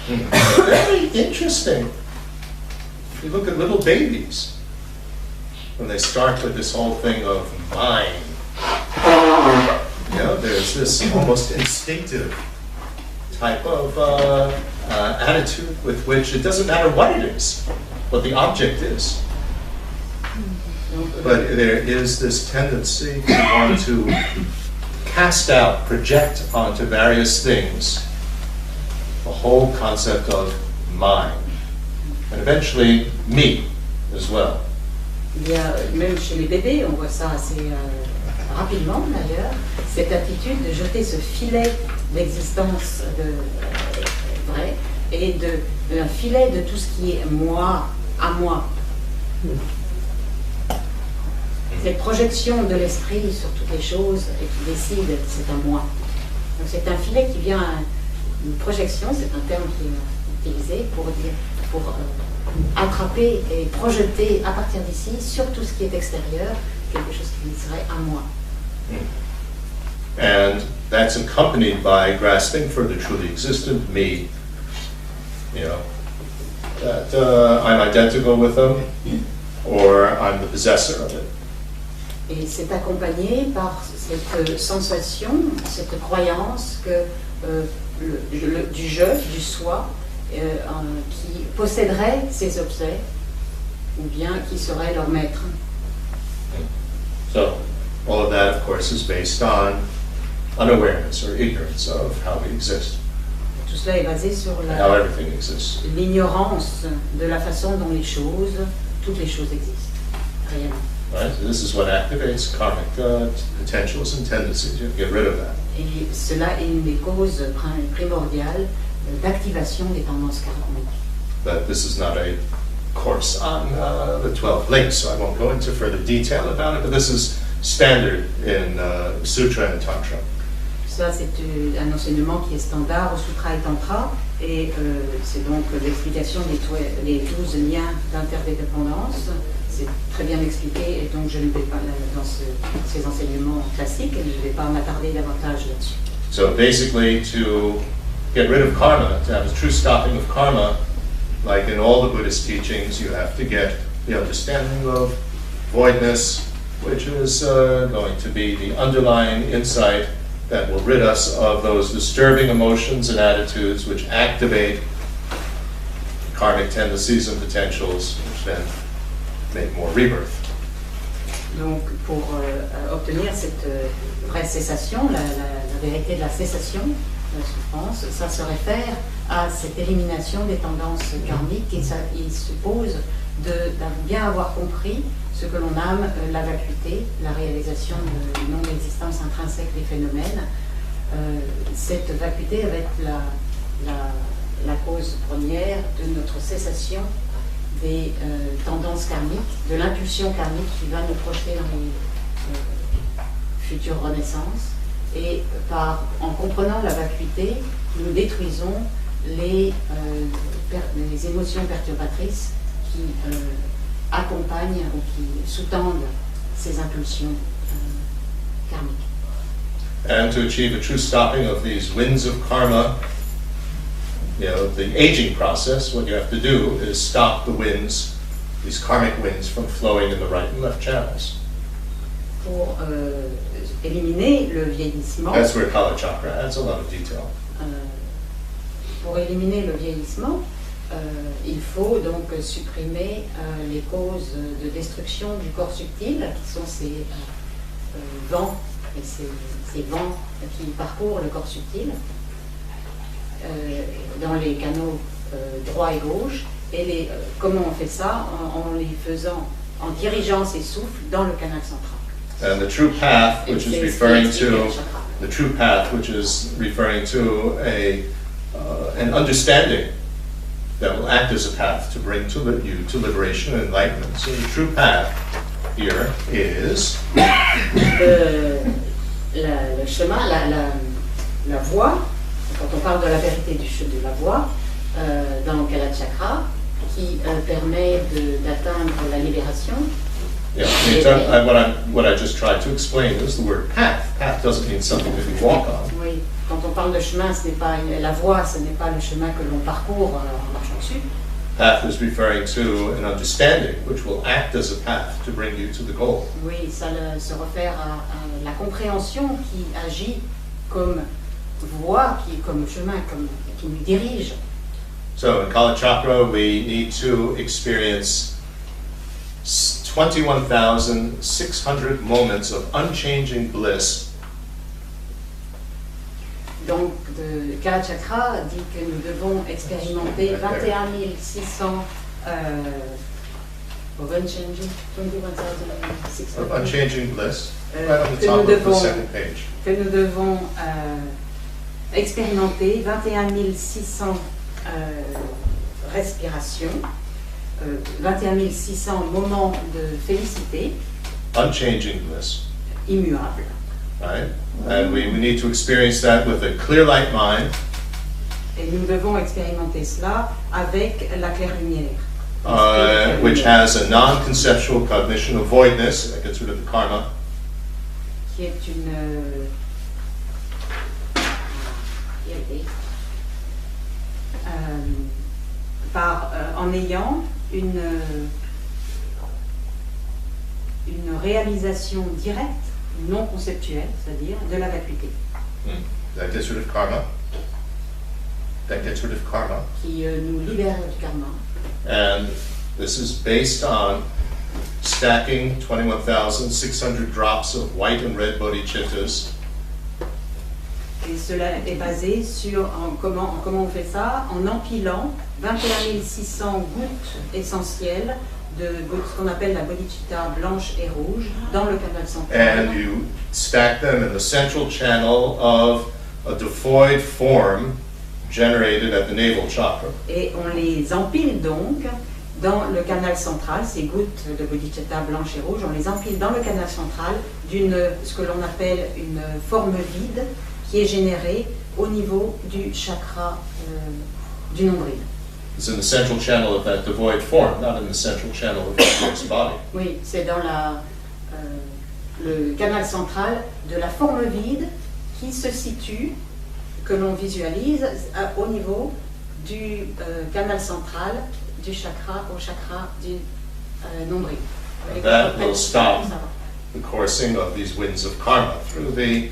Very interesting. You look at little babies when they start with this whole thing of mine. There's this almost instinctive type of attitude with which it doesn't matter what it is, what the object is. But there is this tendency to want to cast out, project onto various things the whole concept of mine, and eventually me as well. Il y a, même chez les bébés, on voit ça assez rapidement d'ailleurs, cette attitude de jeter ce filet d'existence vrai et un filet de tout ce qui est moi, à moi. Cette projection de l'esprit sur toutes les choses et qui décide, c'est un moi. Donc c'est un filet qui vient, une projection, c'est un terme qui est utilisé pour attraper et projeter à partir d'ici sur tout ce qui est extérieur, quelque chose qui serait à moi. And that's accompanied by grasping for the truly existent me. That I'm identical with them, or I'm the possessor of it. Et c'est accompagné par cette sensation, cette croyance que du je, du soi, qui posséderait ces objets, ou bien qui serait leur maître. So, all of that, of course, is based on unawareness or ignorance of how we exist. Tout cela est basé sur how everything exists. L'ignorance de la façon dont toutes les choses existent, réellement. Right? So this is what activates karmic potentials and tendencies. You have to get rid of that. Et cela est une des causes primordiales d'activation des tendances karmiques. But this is not a course on the 12 links, so I won't go into further detail about it, but this is standard in Sutra and Tantra. Ça, c'est un enseignement qui est standard au Sutra et Tantra, et c'est donc l'explication des 12 liens d'interdépendance. C'est très bien expliqué, et donc je ne vais pas, dans ces enseignements classiques, et je ne vais pas m'attarder davantage là-dessus. So basically, to get rid of karma, to have a true stopping of karma, like in all the Buddhist teachings, you have to get the understanding of voidness, which is going to be the underlying insight that will rid us of those disturbing emotions and attitudes which activate karmic tendencies and potentials, which then make more rebirth. Donc, pour obtenir cette vraie cessation, la vérité de la cessation de la souffrance, ça se réfère à cette élimination des tendances karmiques et il suppose de bien avoir compris ce que l'on nomme la vacuité, la réalisation de non-existence intrinsèque des phénomènes. Cette vacuité va être la cause première de notre cessation des tendances karmiques, de l'impulsion karmique qui va nous projeter dans les futures renaissances. Et en comprenant la vacuité, nous détruisons les émotions perturbatrices qui accompagnent ou qui sous-tendent ces impulsions karmiques. And to achieve a true stopping of these winds of karma, the aging process, what you have to do is stop the winds, these karmic winds, from flowing in the right and left channels. Pour éliminer le vieillissement. That's where Kalachakra adds a lot of detail. Pour éliminer le vieillissement, il faut donc supprimer les causes de destruction du corps subtil, qui sont ces vents, et ces vents qui parcourent le corps subtil dans les canaux droit et gauche. Et comment on fait ça? En les faisant, en dirigeant ses souffles dans le canal central. And the true path, which is referring to an understanding that will act as a path to bring you to liberation and enlightenment. So the true path here is le chemin, la voie. Quand on parle de la vérité de la voie dans le Kalachakra, qui permet d'atteindre la libération. Yeah, what I just tried to explain is the word path. Path doesn't mean something that you walk on. Oui, quand on parle de chemin, ce n'est pas la voie, ce n'est pas le chemin que l'on parcourt en marchant dessus. Path is referring to an understanding which will act as a path to bring you to the goal. Oui, ça se réfère à la compréhension qui agit comme voie, comme chemin, qui nous dirige. So in Kalachakra, we need to experience 21,600 moments of unchanging bliss. Donc, le Kalachakra dit que nous devons expérimenter 21 600 of unchanging, 21,600 Of unchanging bliss, right on the top of the second page. Que nous devons expérimenter 21 600 respirations, 21 600 moments de félicité. Unchanging bliss. Immuable. Right? And we need to experience that with a clear light mind. Et nous devons expérimenter cela avec la claire lumière. Which has a non-conceptual cognition of voidness, that gets rid of the karma. Qui est en ayant une réalisation directe, non conceptuelle, c'est-à-dire de la vacuité. That gets rid of karma. That gets rid of karma. Qui nous libère du karma. And this is based on stacking 21,600 drops of white and red bodhicittas. Et cela est basé sur comment on fait ça, en empilant 21 600 gouttes essentielles de ce qu'on appelle la bodhicitta blanche et rouge dans le canal central. And you stack them in the central channel of a devoid form generated at the navel chakra. Et on les empile donc dans le canal central, ces gouttes de bodhicitta blanche et rouge, on les empile dans le canal central ce que l'on appelle une forme vide qui est générée au niveau du chakra du nombril. It's in the central channel of that devoid form, not in the central channel of the Buddha's body. Oui, c'est dans le canal central de la forme vide qui se situe que l'on visualise au niveau du canal central du chakra au chakra du nombril. And that will stop the coursing of these winds of karma through the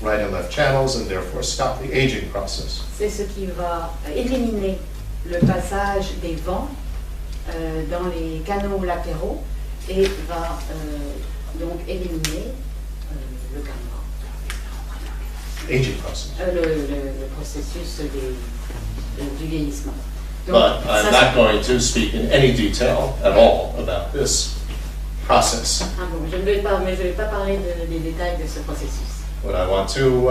right and left channels and therefore stop the aging process. C'est ce qui va éliminer le passage des vents dans les canaux latéraux et va donc éliminer le karma. Aging process. Le processus du vieillissement. Donc, But I'm not going to speak in any detail at all about this process. Bon, je ne vais pas parler des détails de ce processus. What I want to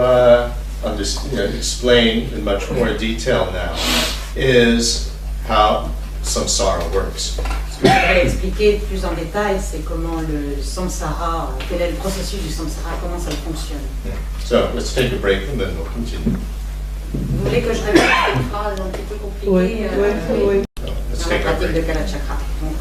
explain in much more detail now is how samsara works. Ce que je voudrais expliquer plus en détail, c'est comment le samsara, quel est le processus du samsara, comment ça fonctionne. So let's take a break and then we'll continue. Vous voulez que je répète une phrase un petit peu compliquée Oui. Let's dans la take our pratique break. de Kalachakra. Donc,